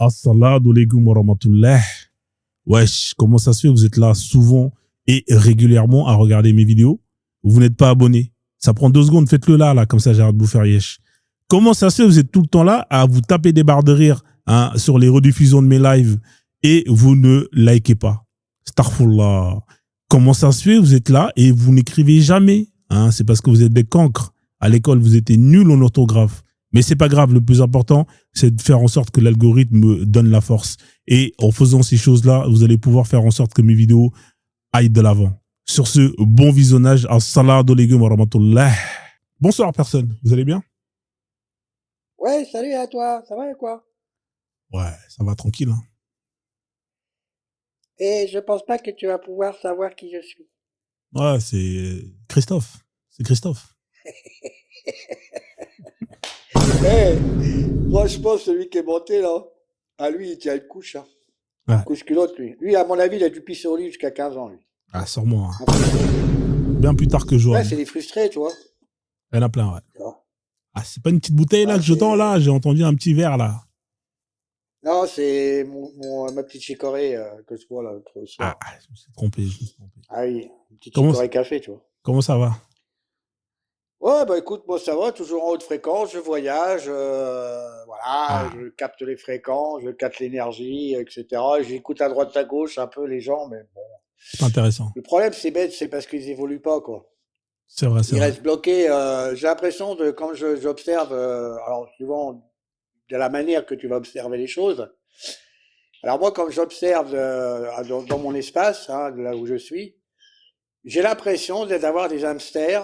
Assalamu alaikum wa rahmatullah. Wesh, comment ça se fait? Vous êtes là souvent et régulièrement à regarder mes vidéos. Vous n'êtes pas abonné. Ça prend 2 secondes, faites-le là, comme ça j'arrête de vous faire yesh. Comment ça se fait? Vous êtes tout le temps là à vous taper des barres de rire sur les rediffusions de mes lives et vous ne likez pas. Astaghfirullah. Comment ça se fait? Vous êtes là et vous n'écrivez jamais. C'est parce que vous êtes des cancres. À l'école, vous étiez nuls en orthographe. Mais c'est pas grave, le plus important, c'est de faire en sorte que l'algorithme me donne la force. Et en faisant ces choses-là, vous allez pouvoir faire en sorte que mes vidéos aillent de l'avant. Sur ce, bon visionnage. Assalamu alaikum wa rahmatullah. Bonsoir personne, vous allez bien? Ouais, salut à toi, ça va et quoi? Ouais, ça va tranquille. Hein. Et je pense pas que tu vas pouvoir savoir qui je suis. Ouais, c'est Christophe. C'est Christophe. Hey, franchement, celui qui est monté là, à lui, il tient une couche. Hein. Ouais. Couche culotte, lui. Lui, à mon avis, il a du pis sur lui jusqu'à 15 ans, lui. Ah, sûrement. Hein. Bien plus tard que Joël. Ouais, c'est des frustrés, tu vois. Il y en a plein, ouais. Ouais. Ah, c'est pas une petite bouteille là que je tends là, j'ai entendu un petit verre là. Non, c'est ma petite chicorée que je vois là l'autre soir. Ah, je me suis trompé, Ah oui, une petite chicorée café, tu vois. Comment ça va? Ouais, bah écoute, moi ça va, toujours en haute fréquence, je voyage, voilà, je capte les fréquences, je capte l'énergie, etc. J'écoute à droite à gauche un peu les gens, mais bon. C'est intéressant. Le problème, c'est bête, c'est parce qu'ils évoluent pas, quoi. C'est vrai, c'est Ils vrai. restent bloqués. J'ai l'impression de, quand j'observe, alors souvent de la manière que tu vas observer les choses. Alors moi, quand j'observe dans mon espace, de là où je suis, j'ai l'impression d'avoir des hamsters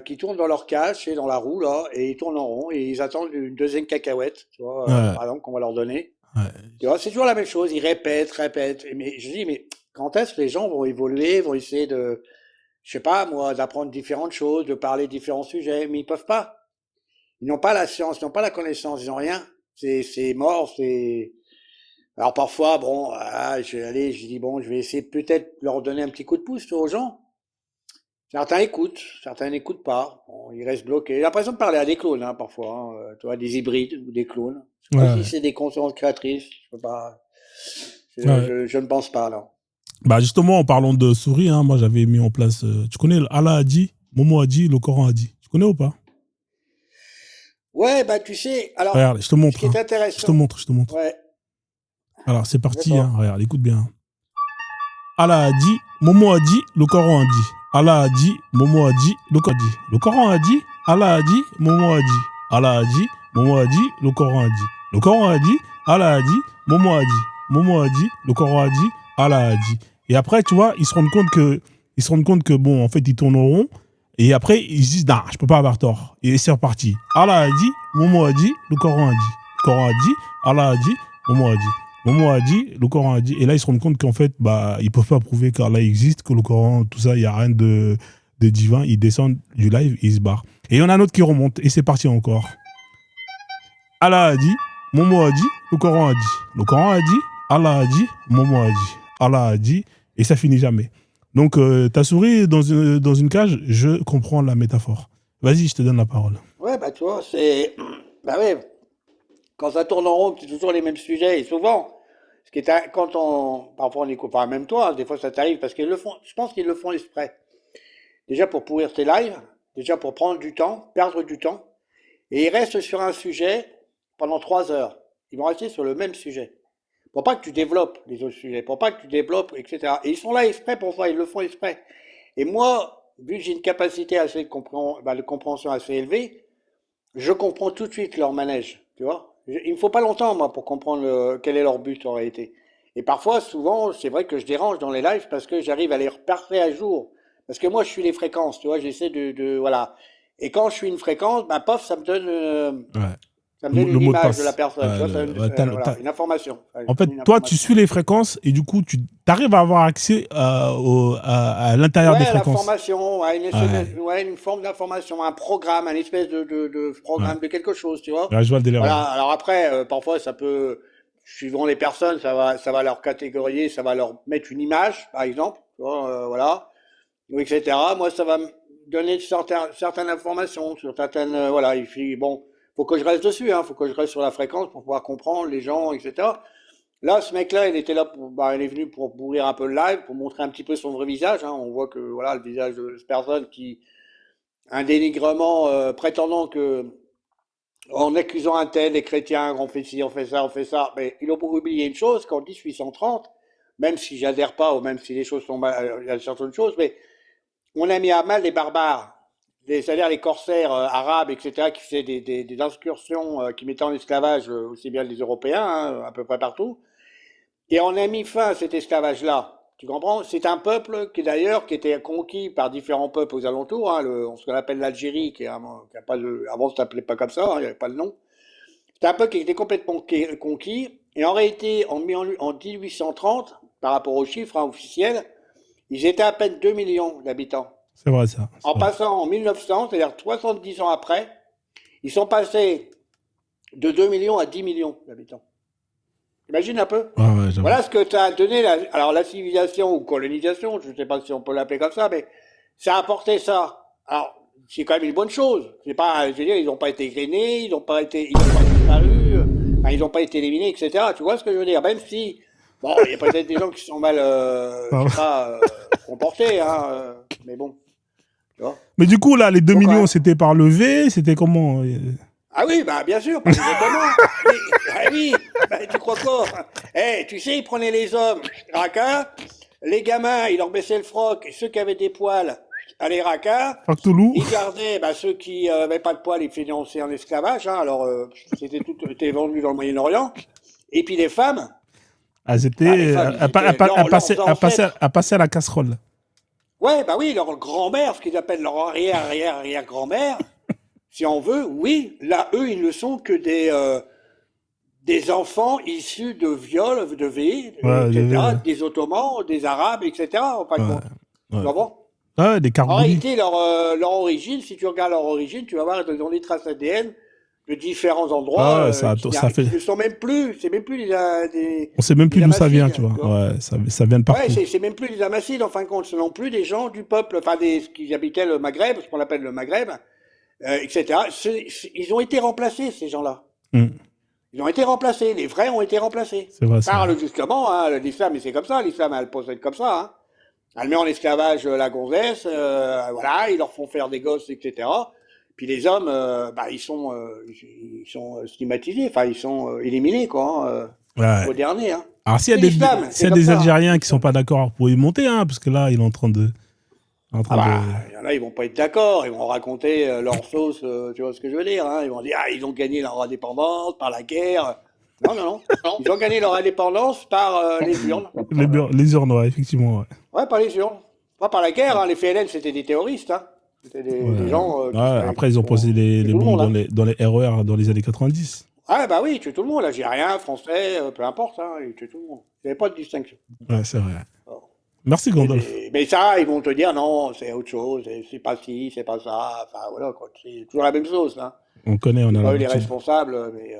qui tournent dans leur cage et dans la roue là, et ils tournent en rond et ils attendent une deuxième cacahuète, tu vois, par exemple, qu'on va leur donner. Ouais. Tu vois, c'est toujours la même chose. Ils répètent. Mais je dis, mais quand est-ce que les gens vont évoluer, vont essayer de, je sais pas moi, d'apprendre différentes choses, de parler de différents sujets, mais ils peuvent pas. Ils n'ont pas la science, ils n'ont pas la connaissance, ils n'ont rien. C'est mort, c'est. Alors parfois, bon, je dis bon, je vais essayer peut-être leur donner un petit coup de pouce, tu vois, aux gens. Certains n'écoutent pas. Bon, ils restent bloqués. J'ai l'impression de parler à des clones, parfois. Tu vois, des hybrides ou des clones. Je sais pas si c'est des consciences créatrices. Je peux pas. Je ne pense pas, là. Bah justement, en parlant de souris, moi j'avais mis en place. Tu connais Allah a dit, Momo a dit, le Coran a dit. Tu connais ou pas? Ouais, bah tu sais. Alors, regarde, je te montre. Ce qui est intéressant. Je te montre. Ouais. Alors c'est parti. Regarde, écoute bien. Allah a dit, Momo a dit, le Coran a dit. Allah a dit, Momo a dit, le Coran a dit. Le Coran a dit, Allah a dit, Momo a dit. Allah a dit, Momo a dit, le Coran a dit. Le Coran a dit, Allah a dit, Momo a dit. Momo a dit, le Coran a dit, Allah a dit. Et après, tu vois, ils se rendent compte que bon, en fait, ils tournent en rond. Et après, ils se disent, non, je peux pas avoir tort. Et c'est reparti. Allah a dit, Momo a dit, le Coran a dit. Le Coran a dit, Allah a dit, Momo a dit. Momo a dit, le Coran a dit, et là ils se rendent compte qu'en fait, ils peuvent pas prouver qu'Allah existe, que le Coran, tout ça, il y a rien de divin. Ils descendent du live, ils se barrent. Et il y en a un autre qui remonte, et c'est parti encore. Allah a dit, Momo a dit, le Coran a dit. Le Coran a dit, Allah a dit, Momo a dit. Allah a dit, et ça finit jamais. Donc, ta souris dans une cage, je comprends la métaphore. Vas-y, je te donne la parole. Ouais, bah tu vois, c'est. Bah ouais. Quand ça tourne en rond, c'est toujours les mêmes sujets. Et souvent, quand parfois on écoute, enfin même toi, des fois ça t'arrive parce qu'ils le font. Je pense qu'ils le font exprès. Déjà pour pourrir tes lives, déjà pour prendre du temps, perdre du temps, et ils restent sur un sujet pendant 3 heures. Ils vont rester sur le même sujet. Pour pas que tu développes les autres sujets, pour pas que tu développes, etc. Et ils sont là exprès pour ça, ils le font exprès. Et moi, vu que j'ai une capacité de compréhension assez élevée, je comprends tout de suite leur manège, tu vois. Il me faut pas longtemps, moi, pour comprendre quel est leur but en réalité. Et parfois, souvent, c'est vrai que je dérange dans les lives parce que j'arrive à les repartir à jour. Parce que moi, je suis les fréquences, tu vois, j'essaie voilà. Et quand je suis une fréquence, bah, pof, ça me donne, ça me donne une image de la personne, tu vois, une information. En fait, toi, tu suis les fréquences et du coup, tu arrives à avoir accès à l'intérieur des fréquences. L'information, une forme d'information, un programme, un espèce de programme de quelque chose, tu vois. Ouais, je vois le délire. Voilà. Alors après, parfois, ça peut, suivant les personnes, ça va leur catégoriser, ça va leur mettre une image, par exemple, tu vois, voilà, ou etc. Moi, ça va me donner certaines informations, sur certaines, voilà. Bon, faut que je reste dessus, hein, faut que je reste sur la fréquence pour pouvoir comprendre les gens, etc. Là, ce mec-là, il était là il est venu pour pourrir un peu le live, pour montrer un petit peu son vrai visage, hein. On voit que, voilà, le visage de cette personne qui, un dénigrement, prétendant que, en accusant un tel, les chrétiens, on fait ci, on fait ça, on fait ça. Mais ils ont oublié une chose, qu'en 1830, même si j'adhère pas, ou même si les choses sont mal, il y a certaines choses, mais on a mis à mal les barbares, c'est-à-dire les corsaires arabes, etc., qui faisaient des incursions, qui mettaient en esclavage aussi bien les Européens, hein, à peu près partout. Et on a mis fin à cet esclavage-là. Tu comprends? C'est un peuple qui d'ailleurs qui était conquis par différents peuples aux alentours, hein, ce qu'on appelle l'Algérie, qui a pas avant ça s'appelait pas comme ça, hein, il n'y avait pas le nom. C'est un peuple qui était complètement conquis. Et en réalité, en 1830, par rapport aux chiffres hein, officiels, ils étaient à peine 2 millions d'habitants. C'est vrai, ça. En passant en 1900, c'est-à-dire 70 ans après, ils sont passés de 2 millions à 10 millions d'habitants. Imagine un peu. Voilà ce que ça a donné. Alors la civilisation ou colonisation, je ne sais pas si on peut l'appeler comme ça, mais ça a apporté ça. Alors c'est quand même une bonne chose. C'est pas, je veux dire, ils n'ont pas été grainés, ils n'ont pas disparu, ils n'ont pas été éliminés, etc. Tu vois ce que je veux dire? Même si, bon, il y a peut-être des gens qui sont mal, je sais pas, comportés, hein, mais bon. Tu vois. Mais du coup, là, les 2 millions, c'était par levé, c'était comment? Ah oui, bah bien sûr, pas exactement. Ah oui, bah, tu crois quoi? Tu sais, ils prenaient les hommes, racas, les gamins, ils leur baissaient le froc, et ceux qui avaient des poils, allez racas, ils gardaient ceux qui n'avaient pas de poils, ils finançaient en esclavage, hein, alors c'était vendu dans le Moyen-Orient, et puis les femmes... Elles étaient à passer à la casserole. Ouais, bah oui, leur grand-mère, ce qu'ils appellent leur arrière-grand-mère, si on veut, oui, là, eux, ils ne sont que des enfants issus de viols, de vie, etc., des Ottomans, des Arabes, etc., en fin de compte. Tu vois des en réalité, leur origine, si tu regardes leur origine, tu vas voir, ils ont des traces ADN de différents endroits ça fait... ne sont même plus, c'est même plus des... On sait même plus d'où ça vient, tu vois. Ouais, ça vient de partout. Ouais, c'est même plus des Amazides, en fin de compte, ce non plus des gens du peuple, enfin, qui habitaient le Maghreb, ce qu'on appelle le Maghreb, etc. Ils ont été remplacés, ces gens-là. Ils ont été remplacés. Les vrais ont été remplacés. C'est vrai, justement, hein, l'islam, c'est comme ça. L'islam, elle possède comme ça. Hein. Elle met en esclavage la gonzesse, voilà, ils leur font faire des gosses, etc. Puis les hommes, ils sont stigmatisés, enfin, ils sont éliminés, quoi, au dernier. Hein. Alors, s'il y a des Algériens qui sont pas d'accord pour y monter, hein, parce que là, il est en train de... Là, ils vont pas être d'accord, ils vont raconter leur sauce, tu vois ce que je veux dire, hein. Ils vont dire, ils ont gagné leur indépendance par la guerre. Non. Ils ont gagné leur indépendance par les urnes. Les urnes, ouais, effectivement. Ouais, par les urnes. Pas par la guerre, hein. Les FLN, c'était des terroristes, hein. C'était des gens... après, ils ont posé les bombes dans les RER dans les années 90. Ah bah oui, ils tuent tout le monde, Algériens, Français, peu importe, hein, ils tuent tout le monde. Il n'y avait pas de distinction. Ouais, c'est vrai. Merci Gandalf. Mais ça, ils vont te dire non, c'est autre chose, c'est pas ci, c'est pas ça, enfin voilà, quoi. C'est toujours la même chose. Hein. On connaît, on a pas eu les responsables, mais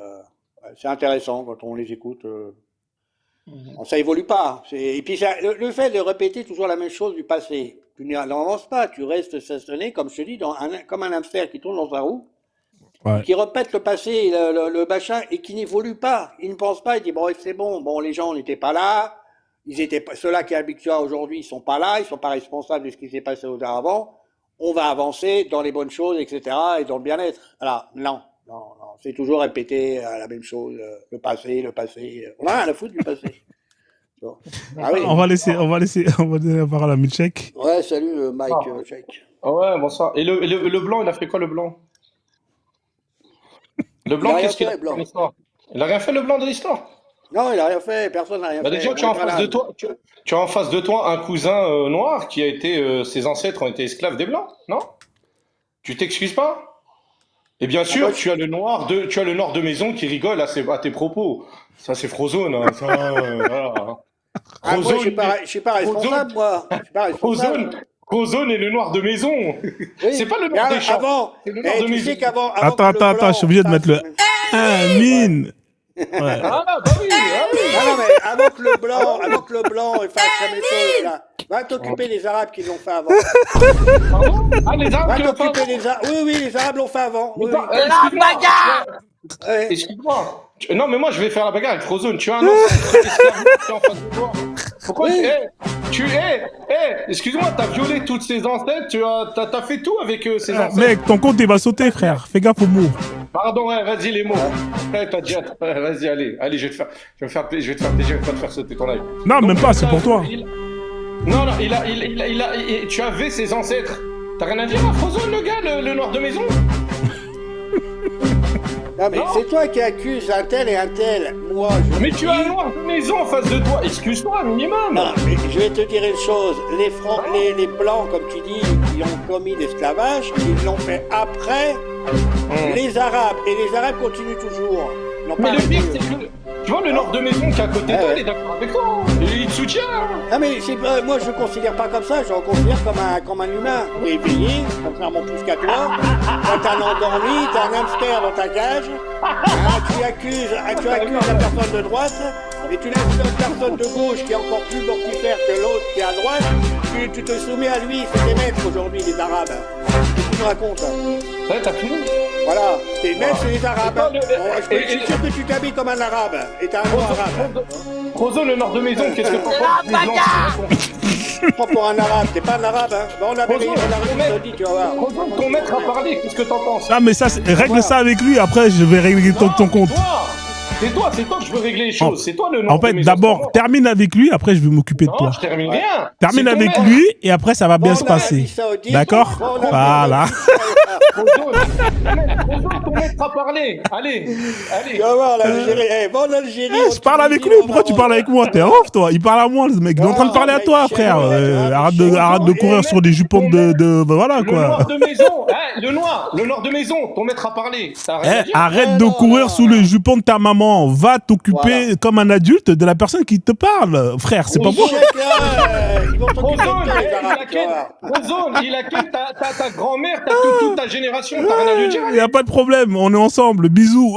c'est intéressant quand on les écoute. Ça évolue pas. Et puis le fait de répéter toujours la même chose du passé, tu n'avances pas, tu restes stationné, comme je te dis, comme un hamster qui tourne dans sa roue, qui répète le passé, le machin, et qui n'évolue pas. Il ne pense pas, il dit bon, c'est bon, les gens n'étaient pas là. Ceux-là qui habitent aujourd'hui, ils sont pas là, ils sont pas responsables de ce qui s'est passé auparavant. On va avancer dans les bonnes choses, etc., et dans le bien-être. Alors, non, c'est toujours répéter la même chose, le passé. On a rien à foutre du passé. Ah oui. On va donner la parole à Milchek. Ouais, salut Mike Check. Ouais, bonsoir. Et le blanc, il a fait quoi le blanc? Le blanc, qu'est-ce qu'il a fait de l'histoire? Il a rien fait le blanc de l'histoire? Non, il n'a rien fait, personne n'a rien fait. Déjà, tu as en face de toi un cousin noir qui a été, ses ancêtres ont été esclaves des blancs, non? Tu t'excuses pas? Et bien sûr, tu as le noir de maison qui rigole à tes propos. Ça, c'est Frozone. Hein, voilà. Moi, je suis pas responsable, moi. Je suis pas responsable. Frozone est le noir de maison. Oui. C'est pas le noir des champs. C'est le noir de maison. Attends, je suis obligé de mettre le mine. Ouais. Ah bah oui. Non, mais avant que le blanc il fasse sa méthode, là, Va t'occuper des Arabes qui l'ont fait avant. Pardon? Ah, les Arabes Va qui l'ont fait t'occuper avant. des Arabes. Oui, les Arabes l'ont fait avant. Oui, oui. Excuse-moi. Ouais. Excuse-moi. Non, mais moi, je vais faire la bagarre avec Frozone. Tu as un ancêtre esclaviste en face de toi. Pourquoi Oui. excuse-moi, t'as violé toutes ces ancêtres, t'as fait tout avec ces ancêtres. Mec, ton compte, il va sauter, frère. Fais gaffe aux mots. Pardon, ouais, vas-y, les mots. Ouais, t'as dit, ouais, vas-y, allez, je vais te faire plaisir, je vais pas te faire sauter ton live. Non, même pas, c'est pour toi. Non, tu avais ses ancêtres. T'as rien à dire à Frozone, le gars, le noir de maison? Non, mais c'est toi qui accuses un tel et un tel. Moi, je. Mais tu as un noir de maison en face de toi, excuse-toi, minimum. Non, mais je vais te dire une chose. Les Blancs, comme tu dis, qui ont commis l'esclavage, ils l'ont fait après les Arabes. Et les Arabes continuent toujours. Ils n'ont Mais pas le pire, arrêté. c'est que, tu vois, le nord de maison qui est à côté de toi, Ouais. il est d'accord avec toi. Il te soutient. Non mais moi je ne considère pas comme ça, je le considère comme un humain réveillé, contrairement plus qu'à toi. Quand t'as un endormi, t'as un hamster dans ta cage, tu accuses la personne de droite, et tu laisses une personne de gauche qui est encore plus mortifère que l'autre qui est à droite, tu te soumets à lui, c'est des maîtres aujourd'hui les Arabes. Qu'est-ce que tu me racontes? Ouais, t'as fini. Voilà, tes maîtres c'est les Arabes. Et toi, Bon, je suis sûr que tu t'habilles comme un Arabe, et t'as un nom arabe. Frozone, le nord de maison, qu'est-ce que t'en penses des blancs? Prends pour un Arabe, t'es pas un Arabe, hein. Bon, on a Frozone, dit, tu vas voir. Frozone, ton maître a parlé, qu'est-ce que t'en penses? Ah, mais ça, règle ça avec lui. Après, je vais régler ton compte. C'est toi que je veux régler les choses. C'est toi le nord En de fait, maison. d'abord, termine avec lui. Après, je vais m'occuper de Non, toi. je termine rien. Termine C'est ton avec maître. lui et après, ça va bien Bon, se on a passer. Arabie Saoudite, D'accord? bon, on a Voilà. Frozone, ton maître a parlé. Allez. Tu vas voir l'Algérie. Bon, l'Algérie. Je parle avec lui. Pourquoi tu parles avec moi? T'es off, toi. Il parle à moi, le mec. Il est en train de parler à toi, frère. Arrête de courir sur des jupons de voilà, Le quoi. noir de maison, le noir de maison, ton maître a parlé. T'as rien à dire. Arrête de courir sous le jupon de ta maman. Va t'occuper comme un adulte de la personne qui te parle, frère. C'est pas bon. Ils vont t'occuper de Frozone, toi, les Arabes, tu vas voir. Frozone, il a quel ta grand-mère, t'as toute ta génération, t'as rien à lui dire. Il y a pas de problème. On est ensemble. Bisous.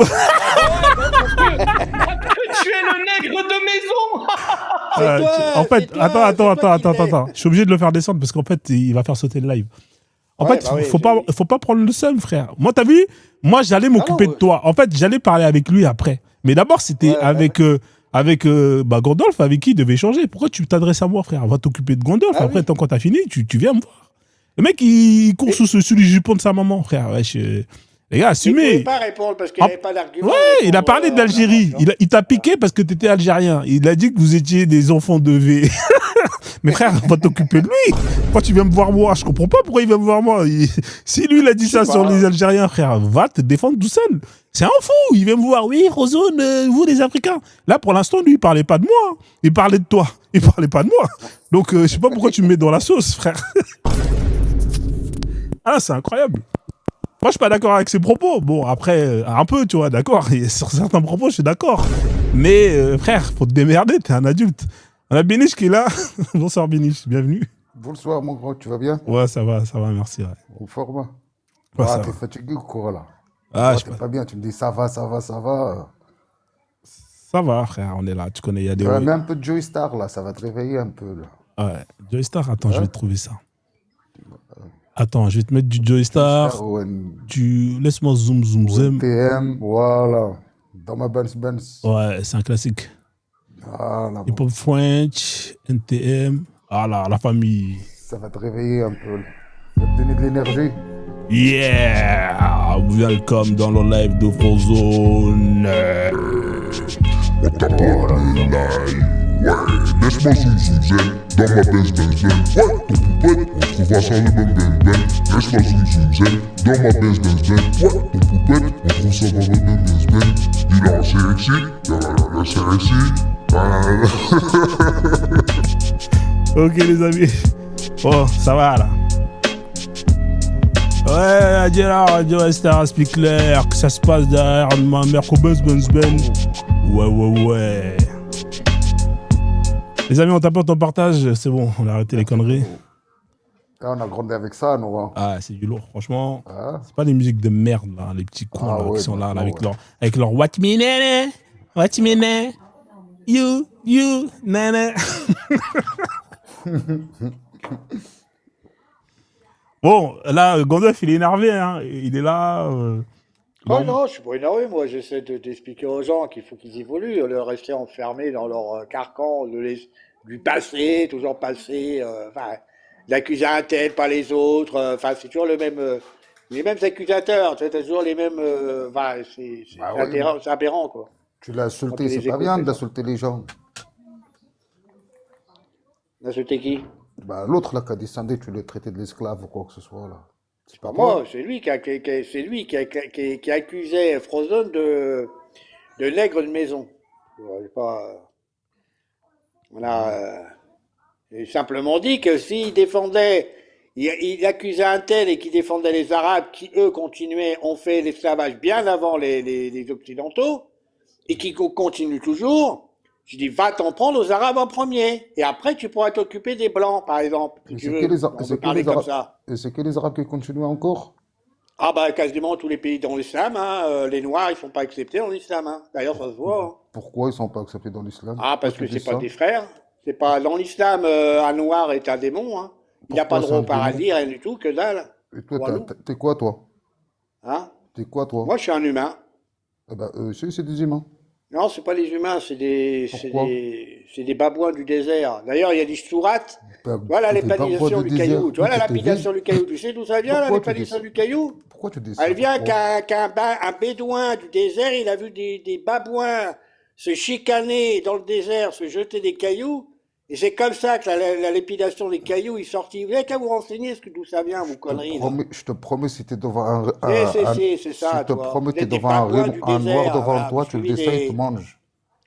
Tu es le nègre de maison. En fait, c'est toi, attends. Je suis obligé de le faire descendre parce qu'en fait, il va faire sauter le live. En Ouais, fait, bah oui, faut pas prendre le seum, frère. Moi, t'as vu? Moi, j'allais m'occuper de toi. En fait, j'allais parler avec lui après. Mais d'abord, c'était avec Gandalf, avec qui il devait échanger. Pourquoi tu t'adresses à moi, frère? Va t'occuper de Gandalf. Ah Après, oui. quand t'as fini, tu viens me voir. Le mec, il court sous les jupons de sa maman, frère. Wesh, les gars, Il ne assumez. pouvait pas répondre parce qu'il n'avait pas d'argument. Ouais, il a parlé d'Algérie. Il t'a piqué parce que t'étais algérien. Il a dit que vous étiez des enfants de V. Mais frère, va t'occuper de lui. Pourquoi tu viens me voir moi? Je comprends pas pourquoi il vient me voir moi. Si lui, il a dit ça sur les Algériens, frère, va te défendre tout seul. C'est un fou. Il vient me voir. Oui, Frozone, vous les Africains. Là, pour l'instant, lui, il parlait pas de moi. Il parlait de toi. Il parlait pas de moi. Donc, je sais pas pourquoi tu me mets dans la sauce, frère. Ah, c'est incroyable. Moi, je suis pas d'accord avec ses propos. Bon, après, un peu, tu vois, d'accord. Et sur certains propos, je suis d'accord. Mais, frère, faut te démerder, t'es un adulte. On a Béniche qui est là. Bonsoir, Béniche, bienvenue. Bonsoir, mon grand, tu vas bien? Ouais, ça va, merci. Ouais. En forme? Ouais, ça T'es va. fatigué ou quoi, là? Ah, je T'es sais pas bien, tu me dis ça va. Ça va, frère, on est là. Tu connais, il y a des. Mets un peu de Joey Star, là, ça va te réveiller un peu, là. Ouais, Joey Star, attends, je vais te trouver ça. Attends, je vais te mettre du Joey Star. Laisse-moi zoom. NTM, voilà. Dans ma Benz. Ouais, c'est un classique. Voilà, Hip Hop French, NTM. Ah là, la famille. ça va te réveiller un peu, là. Ça va te donner de l'énergie. Yeah! Welcome dans le live de Frozone. On t'a parlé live, ouais. Laisse-moi zoom dans ma Benz. Ouais, ton poupette, on trouvera ça le ben. Laisse-moi zoom dans ma Benz. Ouais, ton poupette, on trouve ça dans le ben. Dis-là, c'est sexy, Ok, les amis. Oh, ça va là. Ouais, Gérard, Joey Star, explique clair que ça se passe derrière ma mère qu'au Benz. Ouais. Les amis, on tapote, on partage, c'est bon, on a arrêté les conneries. Là, on a grandi avec ça, nous, hein. Ah, c'est du lourd, franchement. Ah. C'est pas des musiques de merde, là, les petits cons là, Ouais, qui sont là, ouais. avec leur What me nana, you, nana. Bon, là, Gandalf, il est énervé, hein. Il est là. Oh Non. non, je suis pas énervé, moi j'essaie d'expliquer aux gens qu'il faut qu'ils évoluent, au lieu de rester enfermés dans leur carcan du passé, toujours passé, enfin, d'accuser un tel, pas les autres, enfin c'est toujours les mêmes accusateurs, tu sais, t'as toujours les mêmes, enfin Bah oui, mais c'est aberrant quoi, tu l'as quand tu insulté, c'est les pas écoutes bien les gens. d'insulter les gens. Là c'était qui? Bah, l'autre là qui a descendu, tu l'as traité de l'esclave ou quoi que ce soit là. C'est C'est pas pas toi? moi, c'est lui c'est lui qui accusait Frozen de nègre de maison. Ouais, pas, on a, Hmm. j'ai simplement dit que s'il défendait, il accusait un tel et qui défendait les Arabes qui, eux, ont fait l'esclavage bien avant les Occidentaux et qui continuent toujours. Je dis, va t'en prendre aux Arabes en premier et après tu pourras t'occuper des Blancs, par exemple, si Et tu c'est que veux. les, On peut parler comme ça. Et c'est que les Arabes qui continuent encore? Ah bah quasiment tous les pays dans l'islam, hein, les Noirs, ils sont pas acceptés dans l'islam. Hein. D'ailleurs, ça se voit. Hein. Pourquoi ils sont pas acceptés dans l'islam? Ah, Pourquoi parce tu que dis c'est pas ça? des frères. C'est pas dans l'islam, un noir est un démon. Hein. Il n'a pas Pourquoi c'est droit un au démon? paradis, rien du tout, que dalle. Et toi, Walou. t'es quoi toi? Hein. T'es quoi toi? Moi, je suis un humain. Eh ben, eux aussi, c'est des humains. Non, c'est pas les humains, Pourquoi? c'est des babouins du désert. D'ailleurs, il y a des sourates. Ben, Tu vois la t'es des babouins lapidation de du désert. caillou. Tu vois la Tu t'es vide. lapidation du caillou. Tu sais d'où ça vient, la Pourquoi tu dis lapidation ça? du caillou? Pourquoi tu dis ça? Elle vient Pourquoi? un bédouin du désert, il a vu des babouins se chicaner dans le désert, se jeter des cailloux, et c'est comme ça que la lépidation des cailloux est sortie. Vous n'avez qu'à vous renseigner d'où ça vient, vos conneries, là. Je te promets, si t'es devant C'est si ça, je te toi. promets, Vous t'es êtes des devant babouins du un noir désert, devant voilà. toi, tu le descends, il te mange.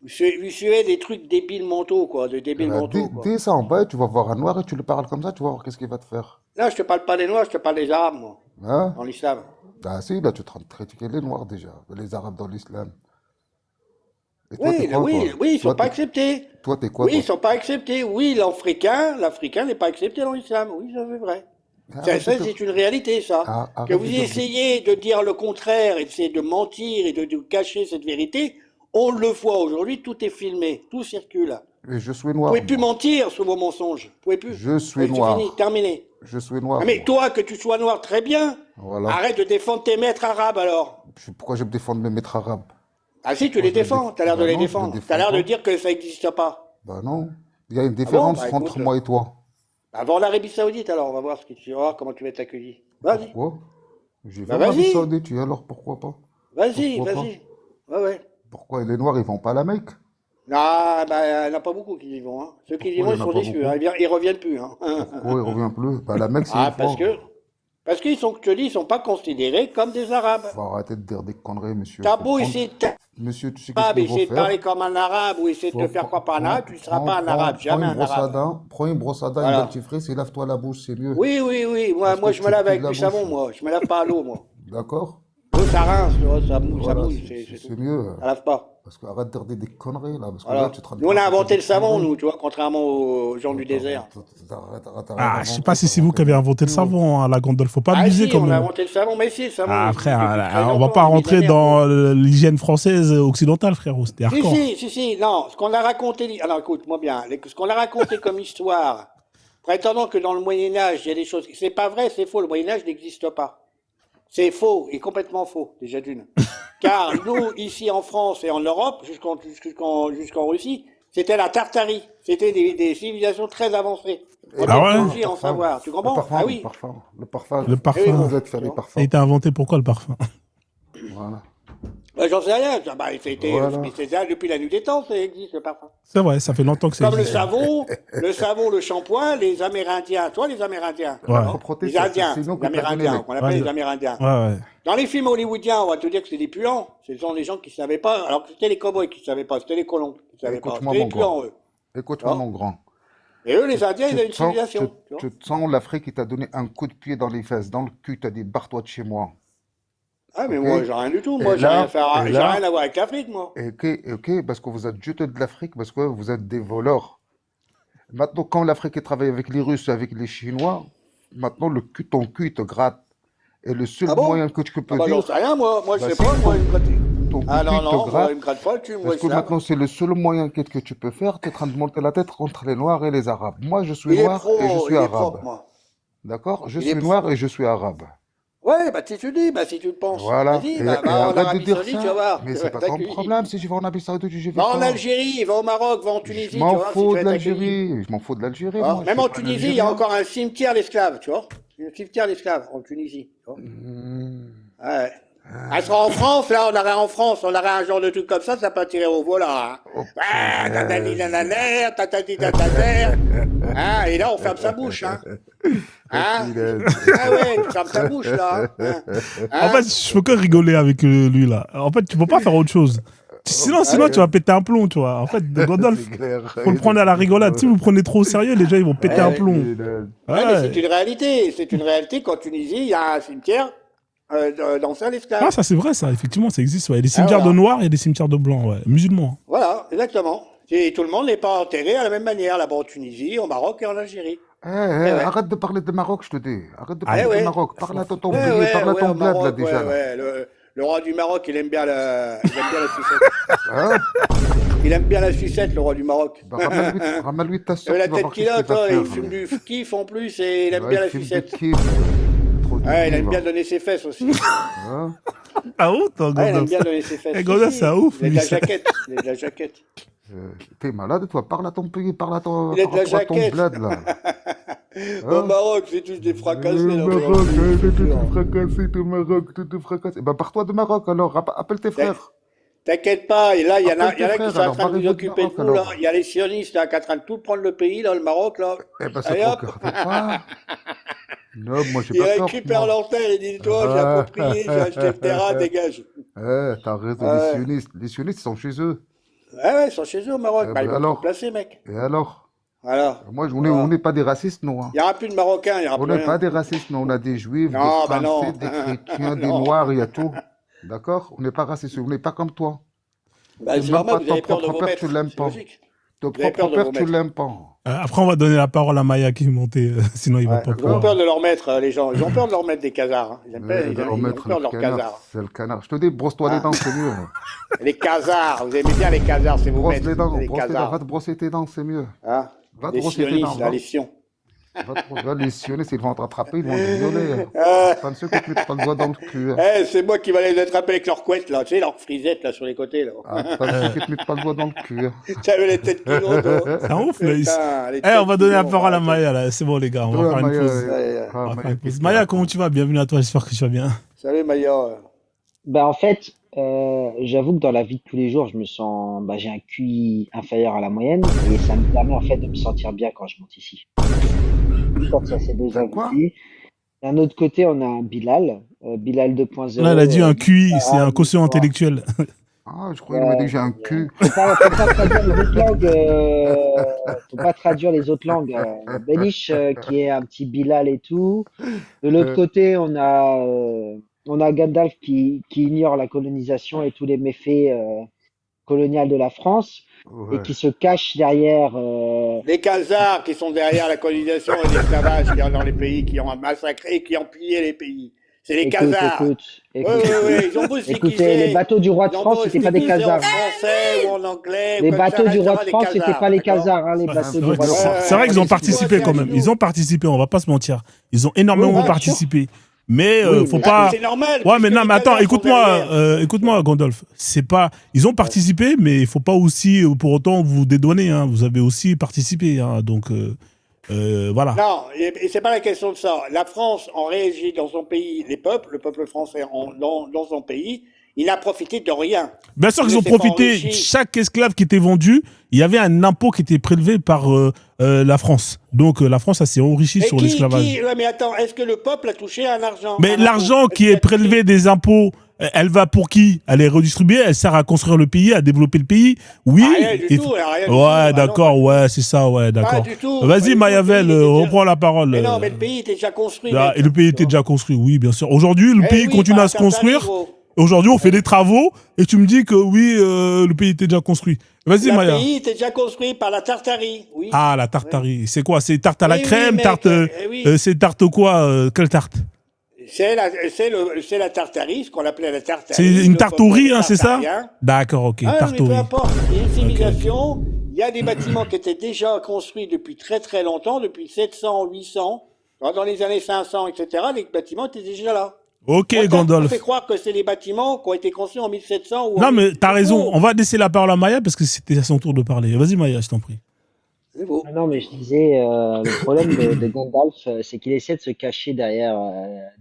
Vous suivez des trucs débiles mentaux, quoi, de Eh débiles ben, mentaux, quoi. dis ça en bas, et tu vas voir un noir et tu le parles comme ça, tu vas voir qu'est-ce qu'il va te faire. Là, je te parle pas des Noirs, je te parle des Arabes, moi, Hein? dans l'islam. Ah si, là, tu es en train de critiquer les noirs déjà, les arabes dans l'islam. Et toi, t'es Oui, quoi, oui, toi? oui, ils sont Toi, pas t'es acceptés. toi, t'es quoi, Oui, ils toi? sont pas acceptés. Oui, l'Africain n'est pas accepté dans l'islam. Oui, ça c'est vrai. Arrête de te... C'est une réalité, ça. Que Arrête vous de te... essayez de dire le contraire et d'essayer de mentir et de cacher cette vérité, on le voit aujourd'hui, tout est filmé, tout circule. Et je suis Vous noir, pouvez plus moi. mentir sur vos mensonges. Vous pouvez plus. Je suis Oui, c'est fini, noir. terminé. Je suis Ah, noir, mais moi. toi, que tu sois noir, très bien. Voilà. Arrête de défendre tes maîtres arabes alors. Pourquoi je vais me défendre mes maîtres arabes? Ah si, tu Moi, les je les défends, tu as l'air de Bah les non, je les défendre. Tu as défends l'air de pas. dire que ça n'existe pas. Bah non. Il y a une Ah bon? différence Bah entre écoute, moi et toi. avant l'Arabie Saoudite alors, on va voir tu vas voir comment tu vas être accueilli. Vas-y. Pourquoi? J'y vais Bah en Arabie vas-y. Saoudite, et alors pourquoi pas? Vas-y, Pourquoi pas? vas-y. Ouais, ouais. Pourquoi les noirs, ils vont pas à la Mecque? Ah, bah, il n'y en a pas beaucoup qui y vont. Hein. Ceux qui y Pourquoi vont, il ils y en a sont pas déçus. beaucoup? Hein. Ils reviennent plus. Hein. Pourquoi il revient plus? Bah la Mecque, c'est Ah, une fois. parce qu'ils sont, je te dis, ils sont pas considérés comme des Arabes. Faut arrêter de dire des conneries, monsieur. T'as Faut beau prendre... essayer de t'être Monsieur, tu sais qu'est-ce arabe, qu'il faut essayer de parler faire? comme un Arabe ou essayer de te faire croire par un Arabe, tu ne seras pas un Arabe, Prends jamais une un brosse à Arabe. dents, prends une brosse à dents, une Voilà. dentifrice et lave-toi la bouche, c'est mieux. Oui, oui, oui. Parce Moi, que je tu me lave pues avec la du savon, bouche. moi. Je me lave pas à l'eau, moi. D'accord? L'eau, ça rince, tu vois, ça mouille, Voilà, c'est tout. c'est mieux. Ça lave pas. Parce que arrête de dire des conneries là. Parce que là, Voilà. tu es en train de Nous, on a raconter inventé des le savon, conneries. nous, tu vois, contrairement aux gens du désert. Arrête Ah, je sais d'inventer, pas si t'as c'est vous qui avez inventé le plus haut. savon, hein, la gondole. Faut pas Ah abuser si, quand on a même. inventé le savon, mais si, le savon, Ah, il frère, existe depuis très on va longtemps, pas des rentrer millénaires. dans l'hygiène française occidentale, frérot. C'était hardcore. Si, non, ce qu'on a raconté, alors écoute-moi bien, ce qu'on a raconté comme histoire, prétendant que dans le Moyen-Âge, il y a des choses, c'est pas vrai, c'est faux, le Moyen-Âge n'existe pas. C'est faux, et complètement faux, déjà d'une. Car nous, ici en France et en Europe, jusqu'en Russie, c'était la Tartarie, c'était des civilisations très avancées, en Ah ouais? technologie, en savoir, tu Le comprends? parfum, Ah le oui. parfum, le parfum. Le parfum. Vous êtes fait les Ça a parfums. été inventé pourquoi le parfum? Voilà. Bah, j'en sais rien, bah, Voilà. mais c'est ça, depuis la nuit des temps, ça existe le parfum. C'est vrai, ça fait longtemps que ça Comme le existe. savon, le shampoing, les Amérindiens, toi les Amérindiens, Ouais. La propreté, les Indiens, c'est nous les qui t'avons Amérindiens, donné. qu'on appelle Ouais. les Amérindiens. Ouais, ouais. Dans les films hollywoodiens, on va te dire que c'est des puants, ce sont les gens qui ne savaient pas, alors que c'était les cow-boys qui ne savaient pas, c'était les colons qui ne savaient pas, Écoute-moi, c'était les mon puants grand. eux. Écoute-moi, Oh. mon grand. Et eux, les Indiens, ils avaient une Tu te sens, civilisation. Tu vois. tu te sens l'Afrique qui t'a donné un coup de pied dans les fesses, dans le cul, t'as dit barre-toi de chez moi. Ah mais Ok. moi j'ai rien du tout, moi Et j'ai rien, là, j'ai rien à voir avec l'Afrique, moi. Ok, parce que vous êtes jetés de l'Afrique, parce que vous êtes des voleurs. Maintenant, quand l'Afrique travaille avec les Russes, avec les Chinois, maintenant ton cul, il te gratte. Et le seul Ah bon? moyen que tu peux Ah bah j'en dire, sais rien, moi je bah, sais si, pas, moi, ton ton Ah cul non, te non, moi, gratte. il me gratte pas le cul, moi, Parce que islam. maintenant, c'est le seul moyen que tu peux faire. Tu es en train de monter la tête contre les Noirs et les Arabes. Moi, je suis Il est noir et je pro, suis il est arabe. propre, moi. D'accord? Je Il est suis pro. noir et je suis arabe. Ouais, bah si tu dis, bah si tu le penses. Voilà. Vas-y, Et va en arrête de Arabie dire Saoudite, tu vas ça. voir. Mais Tu c'est vas pas être ton accueilli. problème. Si tu vas en Arabie Saoudite, je vais Va en pas. Algérie, va au Maroc, va en Je Tunisie, tu m'en vas voir si tu fous vas de être accueilli. l'Algérie. Je m'en fous de l'Algérie, Hein. moi. Je Même suis en pas un Tunisie, il y a Algérien. encore un cimetière d'esclaves, tu vois. Un cimetière d'esclaves en Tunisie. Tu vois. Hmm. Ouais. Elle sera en France, là, on aurait en France, on aurait un genre de truc comme ça peut tirer au volant. Hein. Oh, Ah, tatati punaise. nananer, tatati tataner. Hein, et là, on ferme sa bouche, hein. Oh, Hein? punaise. Ah ouais, tu fermes ta bouche, là. Hein. En Hein? fait, je peux que rigoler avec lui, là. En fait, tu peux pas faire autre chose. Sinon, Oh, sinon tu punaise. vas péter un plomb, tu vois. En fait, de Gandalf, C'est clair. faut le prendre à la rigolade. Si vous le prenez trop au sérieux, les gens, ils vont péter un Ouais. plomb. Punaise. Ouais, mais c'est Ouais. une réalité. C'est une réalité qu'en Tunisie, il y a un cimetière d'anciens Ah, esclaves. ça, c'est vrai, ça. Effectivement, ça existe. Ouais. Il y a des Ah, cimetières de voilà. noirs et des cimetières de blancs, ouais. Musulmans. Voilà, exactement. Et tout le monde n'est pas enterré à la même manière, là-bas en Tunisie, au Maroc et en Algérie. Eh, Eh ouais. arrête de parler de Maroc, je te dis. Arrête de Ah, parler Eh de ouais. Maroc. Parle à ton Ouais, pays, ouais, parle à ouais, ton au bled, là, Maroc, déjà, ouais, là. ouais. Le roi du Maroc, il aime bien il aime bien la sucette. Hein? Il aime bien la sucette, le roi du Maroc. Bah, ramène-lui ta Et soeur, la tu vas tête voir qu'il qu'est-ce a, qu'il va toi, faire. il fume du kiff en plus et il aime Ouais, bien il la fume du sucette. kiff. Trop du Ouais, il aime kiff, bien hein. donner ses fesses aussi. Hein? Ah, ouf, toi, Ouais, il aime Gandalf. bien donner ses fesses. Eh, Gandalf, Si, c'est un ouf, il a de lui. la jaquette. Il a de la jaquette. T'es malade, toi. Parle à ton pays, parle à ton, Il a par de la rapport à ton jaquette. bled, là. Au Hein? Maroc, c'est tous des fracassés. Le là-bas. Maroc, C'est tout sûr. est fracassé, tout Maroc, tout est fracassé. Bah, pars-toi de Maroc, alors. Appelle tes frères. T'inquiète pas, et là, il y en a Appelle tes qui frères, sont en alors. train de vous Barrez-vous de occuper de Maroc, vous, là. alors. Il y a les sionistes, là, qui sont en train de tout prendre le pays, là, le Maroc, là. Eh ben, ça Allez, te hop. regarde pas. Non, moi, j'ai Il pas peur, récupère moi. leur terre, il dit, toi, j'ai approprié, j'ai acheté le terrain, dégage. T'as raison, les Ouais. sionistes. Les sionistes sont chez eux. Ouais, ils sont chez eux au Maroc. Eh Bah, ils ben, vont te alors. remplacer, mec. Et alors? Voilà. Moi, on Voilà. n'est pas des racistes, nous, hein. Il n'y aura plus de Marocains, il n'y aura On plus n'est pas rien. des racistes, nous. On a des juifs, des Non, bah français, non. des chrétiens, des Non. noirs, il y a tout. D'accord? On n'est pas racistes, on n'est pas comme toi. Bah, T'aimes c'est même normal, pas vous ton avez peur de propre vos père, maîtres. tu l'aimes C'est pas. logique. Ton Vous avez peur propre de père, vos tu maîtres. l'aimes pas. Après, on va donner la parole à Maya qui est montée. Sinon, ils vont Ouais. pas Ils ont pouvoir. peur de leur maître, les gens. Ils ont peur de leur maître des casards. Hein. Ils, aiment pas- De ils leur ont mettre peur de le leur canard, casard. c'est le canard. Je te dis, brosse-toi les Ah. dents, c'est mieux. Les casards, vous aimez bien les casards, c'est vos Brosse maîtres. les dents, C'est les brosse les dents. Va casards. te brosser tes dents, c'est mieux. Hein. Va te Les brosser tes dents. sionistes, là, Va, les sions. va les sionistes, ils vont te rattraper, ils vont te violer. Ah. Pas de ceux qui te mettent pas le doigt dans le cul. Eh, c'est moi qui vais les attraper avec leurs couettes, là. Tu sais, leurs frisettes, là, sur les côtés, là. Ah, pas de ceux qui te mettent pas le doigt dans le cul. Tu avais les têtes qui montent, toi. C'est un ouf, là. Putain, les Eh, têtes on va qui donner la montent, parole à ouais. Maya, là. C'est bon, les gars. On va Toi, faire une Maya, pause. Ouais. ah, On va faire une qu'est-ce pause. que Maya, t'as comment tu vas? Bienvenue à toi. J'espère que tu vas bien. Salut, Maya. Bah en fait, j'avoue que dans la vie de tous les jours, je me sens, bah, j'ai un QI inférieur à la moyenne et ça me permet en fait de me sentir bien quand je monte ici. Quand il y a ces deux T'as quoi? avis. D'un autre côté, on a un Bilal, Bilal 2.0. Là, elle a dit un QI, c'est un arabe, quotient quoi. intellectuel. Ah, je croyais qu'il m'a dit que j'ai un cul. Faut pas traduire les autres langues. Faut pas traduire les autres langues. Benish, qui est un petit Bilal et tout. De l'autre côté, on a Gandalf qui ignore la colonisation et tous les méfaits coloniaux de la France Ouais. et qui se cache derrière. Les Khazars qui sont derrière la colonisation et l'esclavage qu'il y a dans les pays, qui ont massacré, qui ont pillé les pays. C'est les Khazars. écoute. Oui, ils ont beau se Écoutez, déguiser. les bateaux du roi de Ils ont France, beau c'était se pas des déguiser en Khazars. français ou en anglais. Les quoi, bateaux ça du reste roi de des France, c'était Khazars, pas les d'accord. Khazars, hein, les Ouais, bateaux c'est du vrai roi de qu'ils- France. c'est vrai qu'ils ont Ouais, participé ouais, quand ouais, même. ouais. Ils ont participé, on va pas se mentir. Ils ont énormément Oui, bien participé. Mais Oui, faut mais- pas. C'est normal. Ouais, mais puisque non, les mais attends, Khazars sont écoute-moi, derrière. écoute-moi, Gandalf. C'est pas, ils ont participé, mais il faut pas aussi, pour autant, vous dédouaner. Hein. Vous avez aussi participé, hein. Donc voilà. Non, et c'est pas la question de ça. La France en réagit dans son pays, le peuple français dans son pays, il n'a profité de rien. Bien sûr Il qu'ils ne ont s'est pas profité. enrichi. Chaque esclave qui était vendu, il y avait un impôt qui était prélevé par la France. Donc la France, ça s'est enrichi Mais sur l'esclavage. ouais, mais attends, est-ce que le peuple a touché un argent? Mais un l'argent impôt? qui Est-ce qu'il est a touché? prélevé des impôts, elle va pour qui? Elle est redistribuée, elle sert à construire le pays, à développer le pays. Oui. Rien du et- tout, rien du tout. Ouais, Ah non, d'accord, ouais, c'est ça, ouais, pas d'accord. du tout. Pas Vas-y, du tout, Mayavel, le pays était déjà- reprends la parole. Mais non, mais le pays était déjà construit. Ah, mec. et le pays était déjà construit, oui, bien sûr. Aujourd'hui, le Eh pays oui, continue pas à un se certain construire. niveau. Aujourd'hui, on fait des travaux et tu me dis que oui, le pays était déjà construit. Vas-y, Le Maya. pays était déjà construit par la Tartarie, oui. Ah, la tartarie. C'est quoi? C'est tarte à la Oui, oui, crème, mec, tarte. oui. C'est tarte quoi? Quelle tarte? C'est la Tartarie, ce qu'on appelait la Tartarie. C'est une le peuple tartaurie, hein, c'est ça? tartarien. D'accord, ok, Ah, mais peu tartaurie. importe, il y a une Ok, ok. civilisation, il y a des bâtiments qui étaient déjà construits depuis très très longtemps, depuis 700, 800, dans les années 500, etc. Les bâtiments étaient déjà là. Ok, On fait Gandalf. croire que c'est des bâtiments qui ont été construits en 1700 ou en Non, mais 1800. t'as raison. C'est On va laisser la parole à Maya parce que c'était à son tour de parler. Vas-y, Maya, je t'en prie. beau. Ah non, mais je disais, le problème de Gandalf, c'est qu'il essaie de se cacher derrière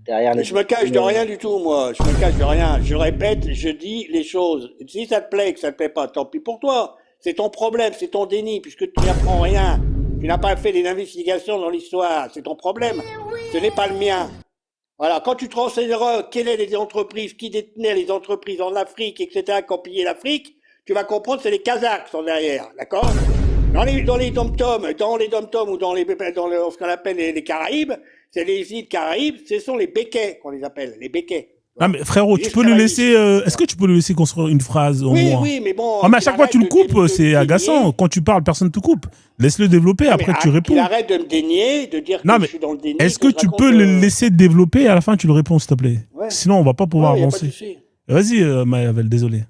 les Je me cache de rien du tout, moi. Je me cache de rien. Je répète, je dis les choses. Si ça te plaît, que ça te plaît pas, tant pis pour toi. C'est ton problème, c'est ton déni, puisque tu n'apprends rien. Tu n'as pas fait des investigations dans l'histoire. C'est ton problème. Ce n'est pas le mien. Voilà. Quand tu te renseigneras quelles sont les entreprises, qui détenaient les entreprises en Afrique, etc., qui ont pillé l'Afrique, tu vas comprendre que c'est les Kazakhs qui sont derrière. D'accord? Dans les dom-toms ou dans ce qu'on appelle les Caraïbes, c'est les îles Caraïbes, ce sont les Békais qu'on les appelle, les Békais. Non, mais frérot, tu peux le laisser. Est-ce que tu peux le laisser construire une phrase au moins? Oui, mais bon. Ah, mais à chaque fois que tu le coupes, c'est dénier. agaçant. Quand tu parles, personne te coupe. Laisse-le développer, après tu réponds. Il arrête de me dénier, de dire Non, que mais je suis dans le déni. est-ce que tu peux le laisser développer et à la fin tu le réponds, s'il te plaît? Ouais. Sinon, on va pas pouvoir Non, y a pas de avancer. souci. Vas-y, Maëvel, désolé.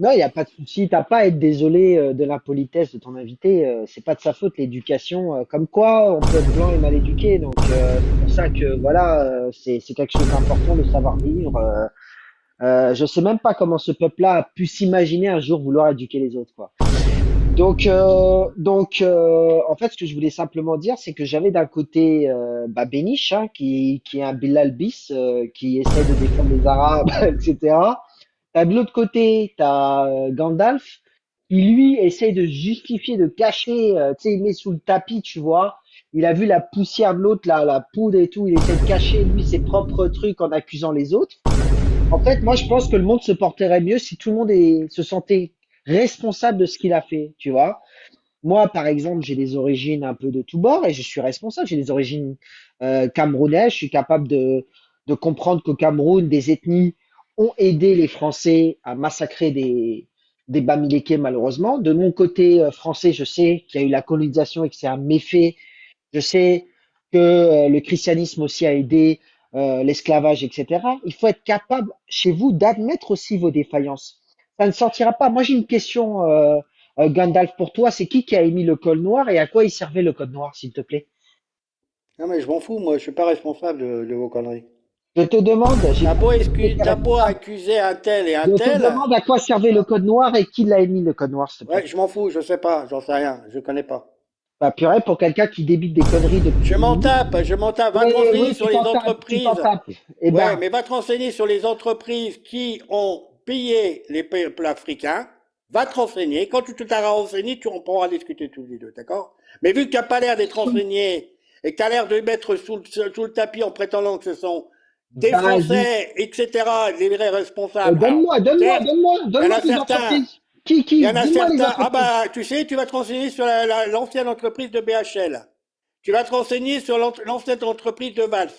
Non, il n'y a pas de souci. T'as pas à être désolé de l'impolitesse de ton invité. C'est pas de sa faute, l'éducation. Comme quoi, on peut être blanc et mal éduqué. Donc, c'est pour ça que, voilà, c'est quelque chose d'important de savoir vivre. Je sais même pas comment ce peuple-là a pu s'imaginer un jour vouloir éduquer les autres, quoi. Donc, en fait, ce que je voulais simplement dire, c'est que j'avais d'un côté Béniche, hein, qui est un Bilal bis, qui essaie de défendre les Arabes, etc. T'as de l'autre côté, t'as Gandalf, qui lui essaie de justifier, de cacher, tu sais, il met sous le tapis, tu vois. Il a vu la poussière de l'autre, la poudre et tout, il essaie de cacher lui ses propres trucs en accusant les autres. En fait, moi, je pense que le monde se porterait mieux si tout le monde se sentait responsable de ce qu'il a fait, tu vois. Moi, par exemple, j'ai des origines un peu de tous bords et je suis responsable. J'ai des origines camerounaises. Je suis capable de comprendre qu'au Cameroun, des ethnies ont aidé les Français à massacrer des Bamileke, malheureusement. De mon côté français, je sais qu'il y a eu la colonisation et que c'est un méfait. Je sais que le christianisme aussi a aidé l'esclavage, etc. Il faut être capable, chez vous, d'admettre aussi vos défaillances. Ça ne sortira pas. Moi, j'ai une question, Gandalf, pour toi. C'est qui a émis le col noir et à quoi il servait le code noir, s'il te plaît? Non, mais je m'en fous, moi, je suis pas responsable de vos conneries. Je te demande, T'as beau accuser un tel et un je te tel. demande à quoi servait le code noir et qui l'a émis le code noir, s'il te plaît. Ouais, je m'en fous, je sais pas, j'en sais rien, je connais pas. Bah, purée, pour quelqu'un qui débite des conneries depuis. Je m'en tape. Va te renseigner sur les entreprises. Eh ben, Ouais, mais va te renseigner sur les entreprises qui ont pillé les peuples africains. Va te renseigner. Quand tu t'auras renseigné, on pourra discuter tous les deux, d'accord? Mais vu que tu n'as pas l'air d'être renseigné et que tu as l'air de mettre sous le tapis en prétendant que ce sont des Français, etc., les vrais responsables. Donne-moi les entreprises. Qui? Il y en a certains. Ah bah, tu sais, tu vas te renseigner sur l'ancienne entreprise de BHL. Tu vas te renseigner sur l'ancienne entreprise de Valls.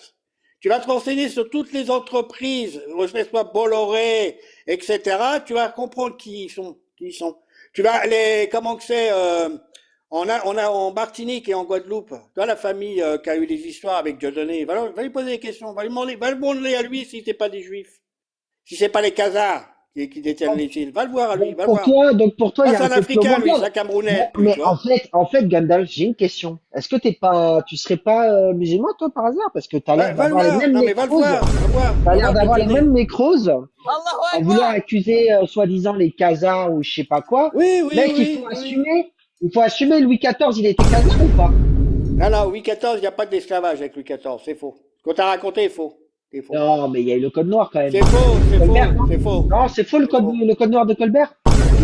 Tu vas te renseigner sur toutes les entreprises, que ce soit Bolloré, etc. Tu vas comprendre qui ils sont. Tu vas comment que c'est, on a en Martinique et en Guadeloupe, dans la famille qui a eu des histoires avec Dieudonné, va lui poser des questions, va lui demander à lui si c'est pas des juifs, si c'est pas les Khazars qui détiennent les îles. Va le voir à lui, va le voir. Donc pour toi, il y a un Africain, lui, c'est un Camerounais. Mais en fait, Gandalf, j'ai une question. Est-ce que tu serais pas musulman, toi, par hasard? Parce que t'as l'air d'avoir les mêmes nécroses. T'as l'air d'avoir les mêmes nécroses. En vouloir accuser, soi-disant, les Khazars ou je sais pas quoi. Oui. Mec, il faut assumer Louis XIV, il était Khazar ou pas? Non, Louis XIV, il n'y a pas d'esclavage avec Louis XIV, c'est faux. Ce qu'on t'a raconté est faux. Non, mais il y a eu le code noir quand même. C'est faux. Non, c'est faux le code noir de Colbert.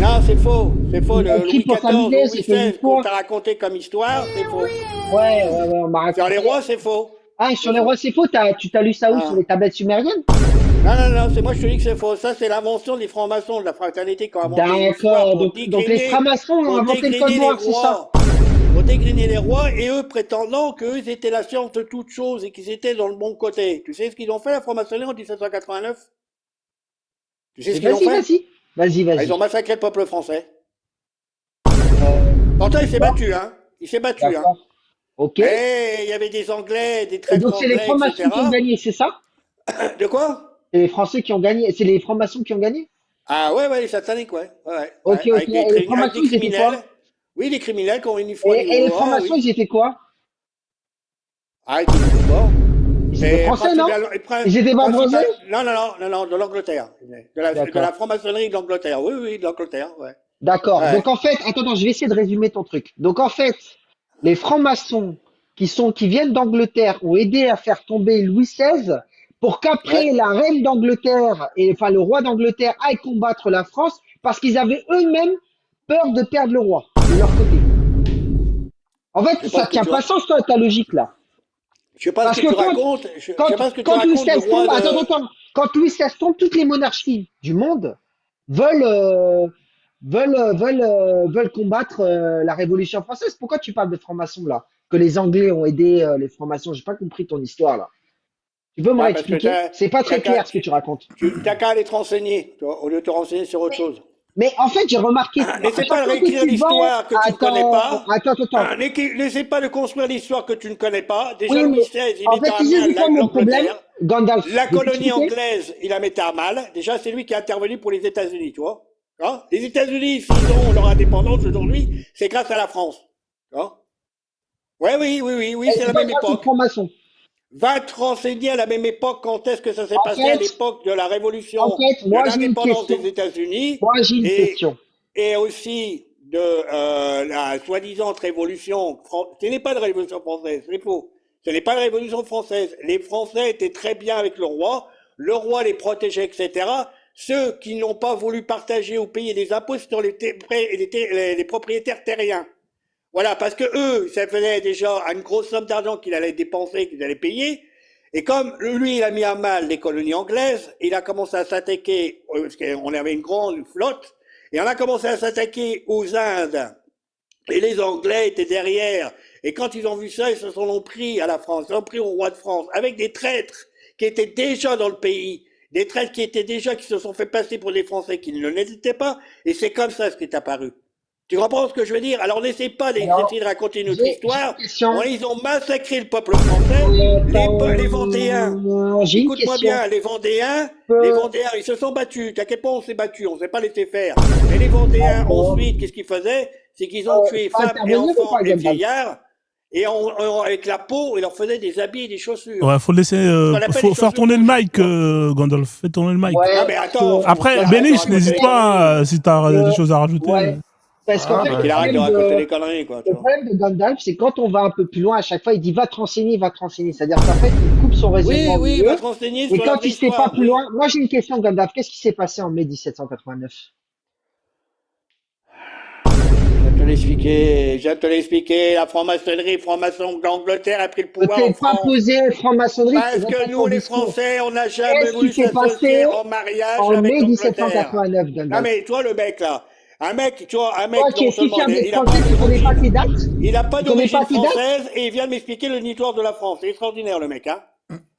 Non, c'est faux. Le Louis XIV, Louis XVI, qu'on t'a raconté comme histoire, c'est faux. Ouais, on m'a raconté. Sur les rois, c'est faux. Ah, sur les rois, c'est faux. Tu t'as lu ça où? Sur les tablettes sumériennes? Non, c'est moi je te dis que c'est faux. Ça, c'est l'invention des francs-maçons, de la fraternité qui ont inventé. D'accord, donc les francs-maçons ont inventé le code noir, c'est ça? Pour dégriner les rois, et eux prétendant qu'eux étaient la science de toutes choses et qu'ils étaient dans le bon côté. Tu sais ce qu'ils ont fait, la franc-maçonnerie, en 1789? Tu sais ce qu'ils ont fait? Vas-y. Ils ont massacré le peuple français. Pourtant, il s'est battu, hein. Ok. Et il y avait des Anglais, des Et traîtres donc, c'est les anglais, francs-maçons qui ont etc. gagné, c'est ça? De quoi? C'est les Français qui ont gagné. C'est les francs-maçons qui ont gagné? Ah ouais, les sataniques, ouais. Ok, ok. Avec Et les avec francs-maçons, des ils étaient criminels. quoi? Oui, des criminels qui ont une foi Et les niveau A, francs-maçons, oui. ils étaient quoi? Ah, ils étaient morts. Ils étaient français, non? Ils étaient pas français? Non, de l'Angleterre. De la D'accord. franc-maçonnerie de l'Angleterre. Oui, de l'Angleterre, ouais. D'accord. Ouais. Donc, en fait, attends, je vais essayer de résumer ton truc. Donc, en fait, les francs-maçons qui viennent d'Angleterre ont aidé à faire tomber Louis XVI pour qu'après Ouais. la reine d'Angleterre et enfin le roi d'Angleterre aillent combattre la France parce qu'ils avaient eux-mêmes peur de perdre le roi de leur côté. En Je fait, sais pas ça ce que tient tu, pas sens toi, ta logique là. je sais pas ce Parce que que tu racontes. Je sais pas ce que tu quand Louis racontes du XVI roi tombe, de. attends, quand Louis XVI tombe, toutes les monarchies du monde veulent veulent combattre la Révolution française. Pourquoi tu parles de francs-maçons là? Que les Anglais ont aidé les francs-maçons. J'ai pas compris ton histoire là. Tu peux me Bah, parce que réexpliquer? C'est pas t'as très qu'à clair ce que tu racontes. t'as qu'à aller te renseigner, tu vois, au lieu de te renseigner sur autre chose. Mais en fait, j'ai remarqué, à N'essaie chaque pas de fois que réécrire tu vends, l'histoire que tu ne connais pas. attends. N'essaie pas de construire l'histoire que tu ne connais pas. Déjà, Oui, Louis mais XVI, il en mettait fait, à tu sais, mal c'est quoi mon problème? l'Angleterre. Gandalf, La je vais colonie t'expliquer. anglaise, il la mettait à mal. Déjà, c'est lui qui est intervenu pour les États-Unis, tu vois. Hein, les États-Unis, s'ils ont leur indépendance aujourd'hui, c'est grâce à la France. Hein. Ouais, oui, Et c'est c'est la pas même grâce aux époque. francs-maçons. Va te renseigner à la même époque quand est-ce que ça s'est En passé à fait, l'époque de la en révolution fait, de moi, j'ai une l'indépendance question. des États-Unis Moi, j'ai une et, question. et aussi de la soi-disant révolution. Ce n'est pas de révolution française, c'est faux. Ce n'est pas de révolution française. Les Français étaient très bien avec le roi les protégeait, etc. Ceux qui n'ont pas voulu partager ou payer des impôts, ce sont les propriétaires terriens. Voilà, parce que eux, ça faisait déjà une grosse somme d'argent qu'il allait dépenser, qu'ils allaient payer. Et comme lui, il a mis à mal les colonies anglaises, il a commencé à s'attaquer, parce qu'on avait une grande flotte, et on a commencé à s'attaquer aux Indes. Et les Anglais étaient derrière. Et quand ils ont vu ça, ils se sont pris à la France, ils ont pris au roi de France, avec des traîtres qui étaient déjà dans le pays, des traîtres qui se sont fait passer pour des Français qui ne l'étaient pas, et c'est comme ça ce qui est apparu. Tu comprends ce que je veux dire? Alors n'essaie pas d'essayer Alors, de raconter notre j'ai une histoire. question. Ils ont massacré le peuple français. Les Vendéens, J'ai une écoute-moi question. bien, les Euh, Vendéens, ils se sont battus. T'inquiète pas, on s'est battus, on ne s'est pas laissé faire. Mais les Vendéens, ensuite, qu'est-ce qu'ils faisaient? C'est qu'ils ont tué je peux femmes et intervenir ou enfants pas, et Gandalf? vieillards, et avec la peau, ils leur faisaient des habits et des chaussures. Ouais, faut laisser, Ce qu'on appelle faut les faire chaussures tourner le rouges, mic, tu vois. Gandalf. Fais tourner le mic. Ouais, Ah, mais parce attends, que, Après, parce arrête de Béniche, raconter n'hésite des pas, conneries. si t'as des choses à rajouter. ouais, parce qu'en Ah, fait, bah, Qu'il arrête de raconter des conneries, quoi, tu le vois. problème de Gandalf, c'est quand on va un peu plus loin, à chaque fois, il dit va te renseigner, va te renseigner. C'est-à-dire qu'en fait, il coupe son raisonnement au Oui, va milieu. te renseigner Et sur la quand vraie il se fait pas histoire, plus oui. loin, moi j'ai une question, Gandalf. Qu'est-ce qui s'est passé en mai 1789? Je vais te l'expliquer. La franc-maçon d'Angleterre a pris le Ne pouvoir en t'es pas France. posé franc-maçonnerie, tu Parce que répètes nous, ton les discours. Français, on n'a jamais Qu'est-ce voulu qui s'est s'associer passé en mariage en avec mai l'Angleterre. 1789, Non, Gandalf? mais toi, le mec, là. Un Toi mec, qui es non si seulement fier d'être il n'a pas français, tu connais pas tes d'origine, dates? il n'a pas Tu connais pas d'origine tes dates? française et il vient de m'expliquer l'histoire de la France. C'est extraordinaire, le mec, hein.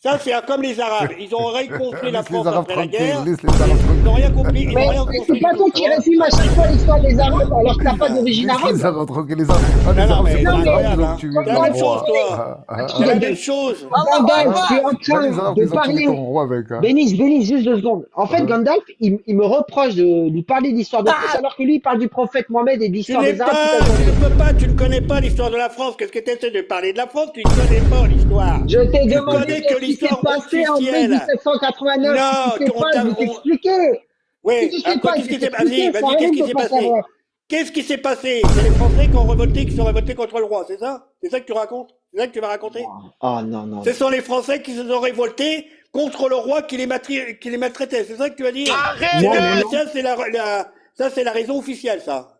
Ça, c'est comme les Arabes. Ils ont reconstruit la Laisse les France Arabes après la tranquilles, guerre. laisse les Arabes Ils n'ont rien tranquilles. compris, ils Mais n'ont rien c'est construit pas du toi tout, tu qui vois. résume à chaque fois l'histoire des Arabes alors que t'as pas d'origine Laisse les arabe. Arabes tranquilles, les Arabes. Ah, Non, les non, Arabes, mais c'est c'est pas les Arabes qui incroyable, ont hein. tué C'est le la même roi. chose, toi. Attends, C'est la même Gandalf. chose. Gandalf, Hein? tu es en C'est pas les train Arabes de qui ont tué parler. ton roi, mec. Hein. Bénice, juste 2 secondes. En fait, Hein. Gandalf, il me reproche de lui parler de l'histoire de France alors que lui, il parle du prophète Mohammed et de Tu l'histoire n'es des Arabes toute pas, la tu journée. ne peux pas, tu ne connais pas l'histoire de la France. Qu'est-ce que tu essaies de parler de la France? Tu ne connais pas l'histoire. Je t'ai Tu demandé connais que qu'est-ce qui s'est l'histoire passé en mai officielle. 1789. Si tu Non, sais pas, je vais t'expliquer. Si Oui, tu sais alors quoi, pas, je qu'est-ce vais qui s'est passé? t'expliquer. Ça Vas-y, qu'est-ce arrive qui de s'est pas passé? savoir. Qu'est-ce qui s'est passé? C'est les Français qui sont révoltés contre le roi, c'est ça? C'est ça que tu racontes? C'est ça que tu vas raconter? Oh non, non, Ce non. sont les Français qui se sont révoltés contre le roi qui les maltraitait. C'est ça que tu vas dire? Non, non, non. Ça, c'est la raison officielle, ça.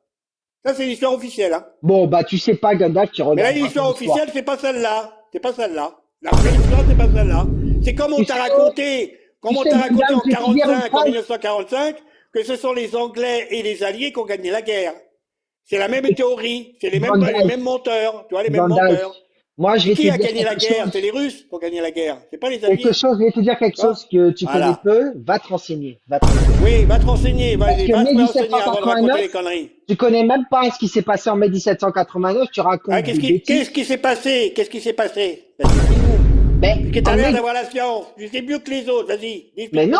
Ça, c'est l'histoire officielle, hein. Bon, bah, tu sais pas, Gandalf, tu Mais là, regardes pas ton l'histoire histoire. officielle, c'est pas celle-là. C'est pas celle-là. La vraie histoire, c'est pas celle-là. C'est comme on Tu t'a sais, raconté, Gandalf, en je vais te dire une 45, en phrase. 1945, que ce sont les Anglais et les Alliés qui ont gagné la guerre. C'est la même théorie. C'est les mêmes Gandalf, menteurs. Tu vois, les mêmes Gandalf, menteurs. Moi, je vais te Qui a dire gagné la quelque guerre? chose. C'est les Russes qui ont gagné la guerre. C'est pas les Quelque Alliés. chose, je vais te dire quelque Tu vois? chose que tu connais Voilà. peu. Va te renseigner. Va te renseigner. Oui, va te renseigner. Parce que Va mai te renseigner avant de raconter 1789, les conneries. tu connais même pas ce qui s'est passé en mai 1789. Tu racontes Ah, des qu'est-ce bêtises. qui s'est passé? Qu'est-ce qui s'est passé? Vas-y, dis-nous. Mais Parce que en t'as l'air mai, d'avoir la science. Tu sais mieux que les autres. Vas-y, mais non, explique-nous.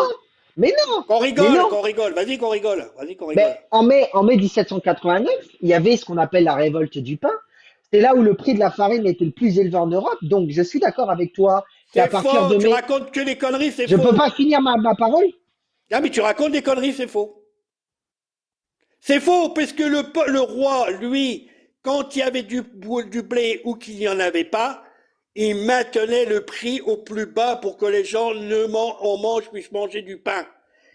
mais non, Qu'on mais rigole, non. qu'on rigole. Vas-y, qu'on rigole. Vas-y, qu'on Mais rigole. en mai 1789, il y avait ce qu'on appelle la révolte du pain. C'est là où le prix de la farine était le plus élevé en Europe. Donc, je suis d'accord avec toi qu'à C'est partir faux. de Tu mai, racontes que des conneries, c'est je peux faux. pas finir ma parole. Ah, mais tu racontes des conneries, c'est faux. C'est faux, parce que le roi, lui, quand il y avait du blé ou qu'il n'y en avait pas, il maintenait le prix au plus bas pour que les gens puissent manger du pain.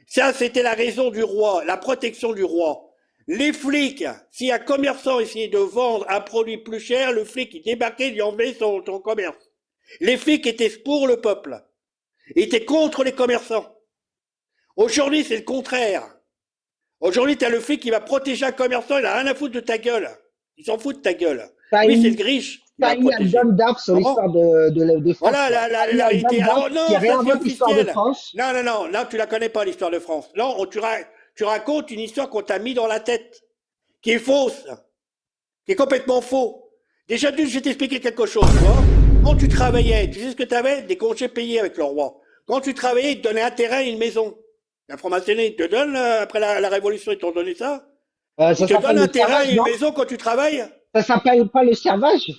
Ça, c'était la raison du roi, la protection du roi. Les flics, si un commerçant essayait de vendre un produit plus cher, le flic, il débarquait, il lui enlevait son commerce. Les flics étaient pour le peuple. Ils étaient contre les commerçants. Aujourd'hui, c'est le contraire. Aujourd'hui, t'as le flic qui va protéger un commerçant, il a rien à foutre de ta gueule. Il s'en fout de ta gueule. T'as Lui, c'est une, le griche qui t'as va une protéger. Gandalf sur Comment? l'histoire de France. Voilà Quoi. la T'as une vérité. Alors Gandalf non, qui ça c'est réinvente l'histoire de officiel. France. Non, non, non, là tu la connais pas l'histoire de France. Non, tu racontes une histoire qu'on t'a mis dans la tête, qui est fausse, qui est complètement faux. Déjà, je vais t'expliquer quelque chose, tu vois. Quand tu travaillais, tu sais ce que tu avais? Des congés payés avec le roi. Quand tu travaillais, ils te donnaient un terrain et une maison. La franc-maçonnerie, ils te donnent, après la Révolution, ils t'ont donné ça. Ça Ils te s'appelle donnent le un terrain servage, et une non? maison quand tu travailles. Ça s'appelle pas le servage?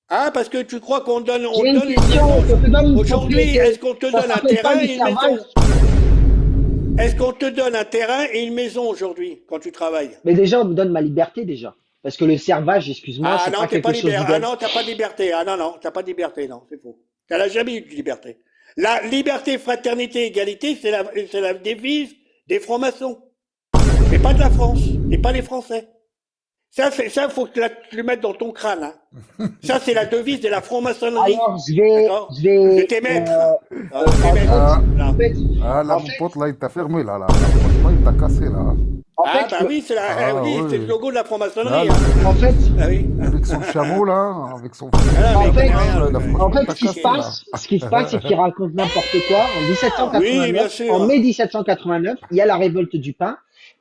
Ah, parce que tu crois qu'on donne, J'ai on une donne une question. maison. On te donne une Aujourd'hui, propriété. est-ce qu'on te Ça donne un s'appelle pas terrain du et une servage. maison? Est-ce qu'on te donne un terrain et une maison aujourd'hui, quand tu travailles? Mais déjà, on me donne ma liberté déjà. Parce que le servage, excuse-moi, Ah c'est non, pas t'es pas quelque chose libéré. Ah d'idéal. non, t'as pas de liberté. Ah non, non, t'as pas de liberté, non, c'est faux. T'as jamais eu de liberté. La liberté, fraternité, égalité, c'est la devise des francs-maçons. Mais pas de la France, et pas les Français. Ça, faut que tu le mettes dans ton crâne. Hein. Ça, c'est la devise de la franc-maçonnerie. Alors, D'accord? je vais, De tes maîtres. en Tes maîtres. Ah, Là. fait, ah, là, en mon fait, pote, là, il t'a fermé, là. Franchement, il t'a cassé, là. en Ah fait, bah oui, c'est Ah, oui, c'est oui. le logo de la Là, franc-maçonnerie. là, Hein. en fait, Ah oui. avec son chameau, là, avec son... Ah là, mais En il fait, connaît rien. là, il a lui. En fait, T'as ce qui se cassé, passe, c'est qu'il raconte n'importe quoi. En Oui, bien 1789, sûr. en mai 1789, il y a la révolte du pain,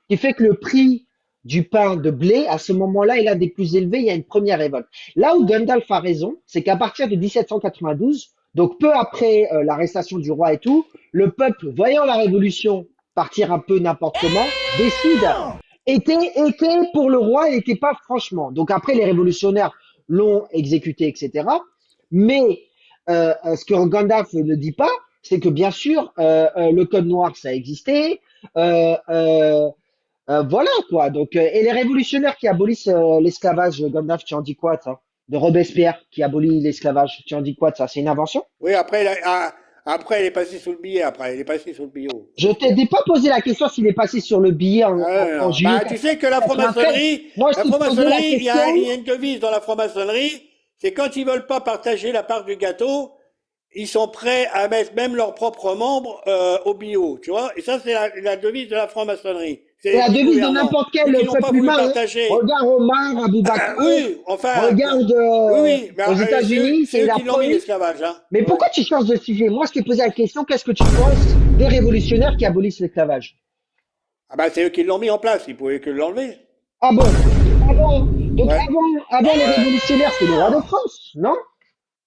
qui fait que le prix du pain de blé, à ce moment-là, est l'un des plus élevés. Il y a une première révolte. Là où Gandalf a raison, c'est qu'à partir de 1792, donc peu après l'arrestation du roi et tout, le peuple, voyant la révolution partir un peu n'importe comment, décide, était pour le roi et n'était pas franchement. Donc après, les révolutionnaires l'ont exécuté, etc. Mais ce que Gandalf ne dit pas, c'est que bien sûr, le code noir, ça a existé. Euh, euh, voilà quoi. Donc, et les révolutionnaires qui abolissent l'esclavage, Gandalf, tu en dis quoi de ça? De Robespierre qui abolit l'esclavage, tu en dis quoi de ça? C'est une invention? Oui, après, il est passé sous le billet, après, il est passé sous le billot. Je t'ai pas posé la question s'il est passé sur le billet en, Ah, en, en non. juillet Bah, tu sais que la 93. franc-maçonnerie, Moi, je t'ai posé la il y a question. une devise dans la franc-maçonnerie, c'est quand ils veulent pas partager la part du gâteau, ils sont prêts à mettre même leurs propres membres au bio, tu vois. Et ça, c'est la devise de la franc-maçonnerie. C'est la du devise de gouvernement. n'importe quel Ceux qui n'ont pas peuple voulu humain. Hein. partager. Regarde Omar, Aboubacar. Oui, enfin. Regarde Oui, oui, mais aux États-Unis, c'est eux la qui l'ont mis police. l'esclavage, hein. Mais Ouais. pourquoi tu changes de sujet? Moi, je t'ai posé la question, qu'est-ce que tu penses des révolutionnaires qui abolissent l'esclavage? Ah bah, c'est eux qui l'ont mis en place, ils pouvaient que l'enlever. Ah bon? Donc Ouais. avant les révolutionnaires, c'est le roi de France, non?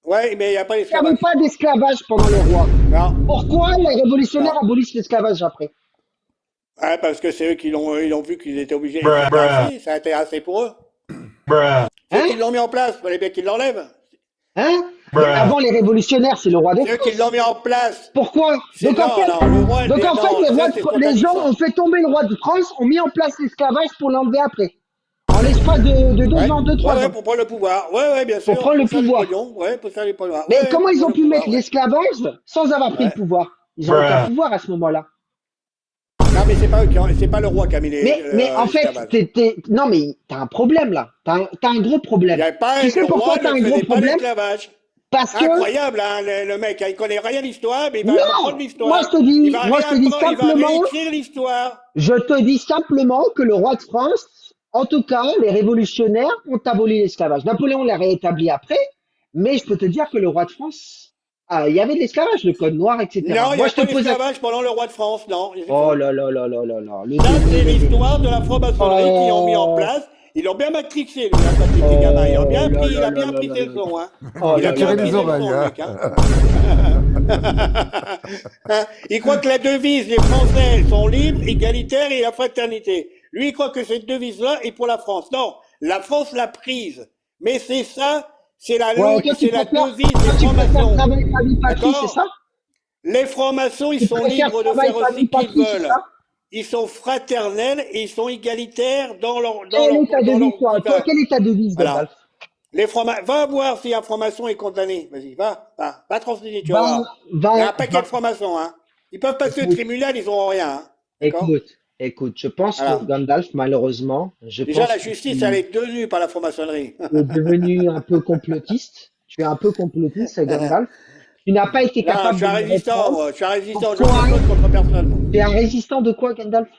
Ouais, mais il n'y a pas Il n'y avait l'esclavage. pas d'esclavage pendant les rois. Non. Pourquoi les révolutionnaires Non. abolissent l'esclavage après? Ouais, parce que c'est eux qui ils ont vu qu'ils étaient obligés. Ça a été assez pour eux. Ceux Hein? qui l'ont mis en place, il fallait bien qu'ils l'enlèvent. Hein? Mais avant les révolutionnaires, c'est le roi de C'est eux qui France. l'ont mis en place. Pourquoi? Donc en Non, fait, non, le roi, donc en non, fait, les, ça, rois c'est les gens spontané, ont fait tomber le roi de France, ont mis en place l'esclavage pour l'enlever après. En l'espace de 2 Ouais, ans, 2-3 ouais, ans. pour prendre le pouvoir. Ouais, bien sûr. Pour prendre le faire du pouvoir. pognon. Ouais, pour faire du pognon. Mais Ouais, comment pour ils ont prendre pu le mettre pouvoir, ouais. l'esclavage sans avoir pris Ouais. le pouvoir? Ils ont aucun pouvoir à ce moment-là. Non, mais c'est pas le roi qui a mis Mais en fait, l'esclavage. non mais t'as un problème là. T'as un gros Il problème. y avait pas, Tu sais le pourquoi roi t'as ne un gros faisait pas problème? l'esclavage. Parce que Incroyable, hein, le mec, il connaît rien d'histoire, mais il va non, apprendre l'histoire. moi je te dis, Il va il va réécrire l'histoire. je te dis simplement que le roi de France En tout cas, les révolutionnaires ont aboli l'esclavage. Napoléon l'a rétabli après, mais je peux te dire que le roi de France, il y avait de l'esclavage, le code noir, etc. Non, il n'y Moi, a je pas te pose la... d'esclavage pendant le roi de France, non, c'est Oh faux. là là là là là là, le Ça, c'est déni, le déni. l'histoire de la franc-maçonnerie qu'ils ont mis en Oh, place. Ils l'ont bien matrixé, lui, hein, quand il était gamin. Ils ont oh bien là pris, il là a là bien là pris là ses là. leçons, hein. Oh Il Il a a là bien tiré là pris les là. ses oreilles, leçons, le hein. mec, hein. Il croit que la devise des Français sont libres, égalitaires et la fraternité. Lui, il croit que cette devise-là est pour la France. Non, la France l'a prise. Mais c'est ça, c'est la, Ouais, toi, c'est la devise des tu préfères francs-maçons. travail, famille, patrie, c'est ça? D'accord? Les francs-maçons, ils Tu sont préfères libres de travail, faire aussi famille, ce qu'ils patrie, c'est veulent. ça? Ils sont fraternels et ils sont égalitaires Quelle est ta dans devise, leur toi? Toi, divin. quelle est ta devise, Voilà. Gandalf? Les francs-maçons, va voir si un franc-maçon est condamné. Vas-y, va te renseigner, tu vas Va, voir. Il y a un paquet de francs-maçons, hein. Ils peuvent passer au écoute, tribunal, ils n'auront rien, hein. D'accord? écoute, je pense que Voilà. Gandalf, malheureusement, Déjà, la justice, elle est tenue par la franc-maçonnerie. tu es devenu un peu complotiste. Tu es un peu complotiste, Gandalf. Tu n'as pas été Non, je capable suis de un me résistant, répondre moi. Je suis un résistant. Je pourquoi complote contre personne, moi. tu es un résistant de quoi, Gandalf?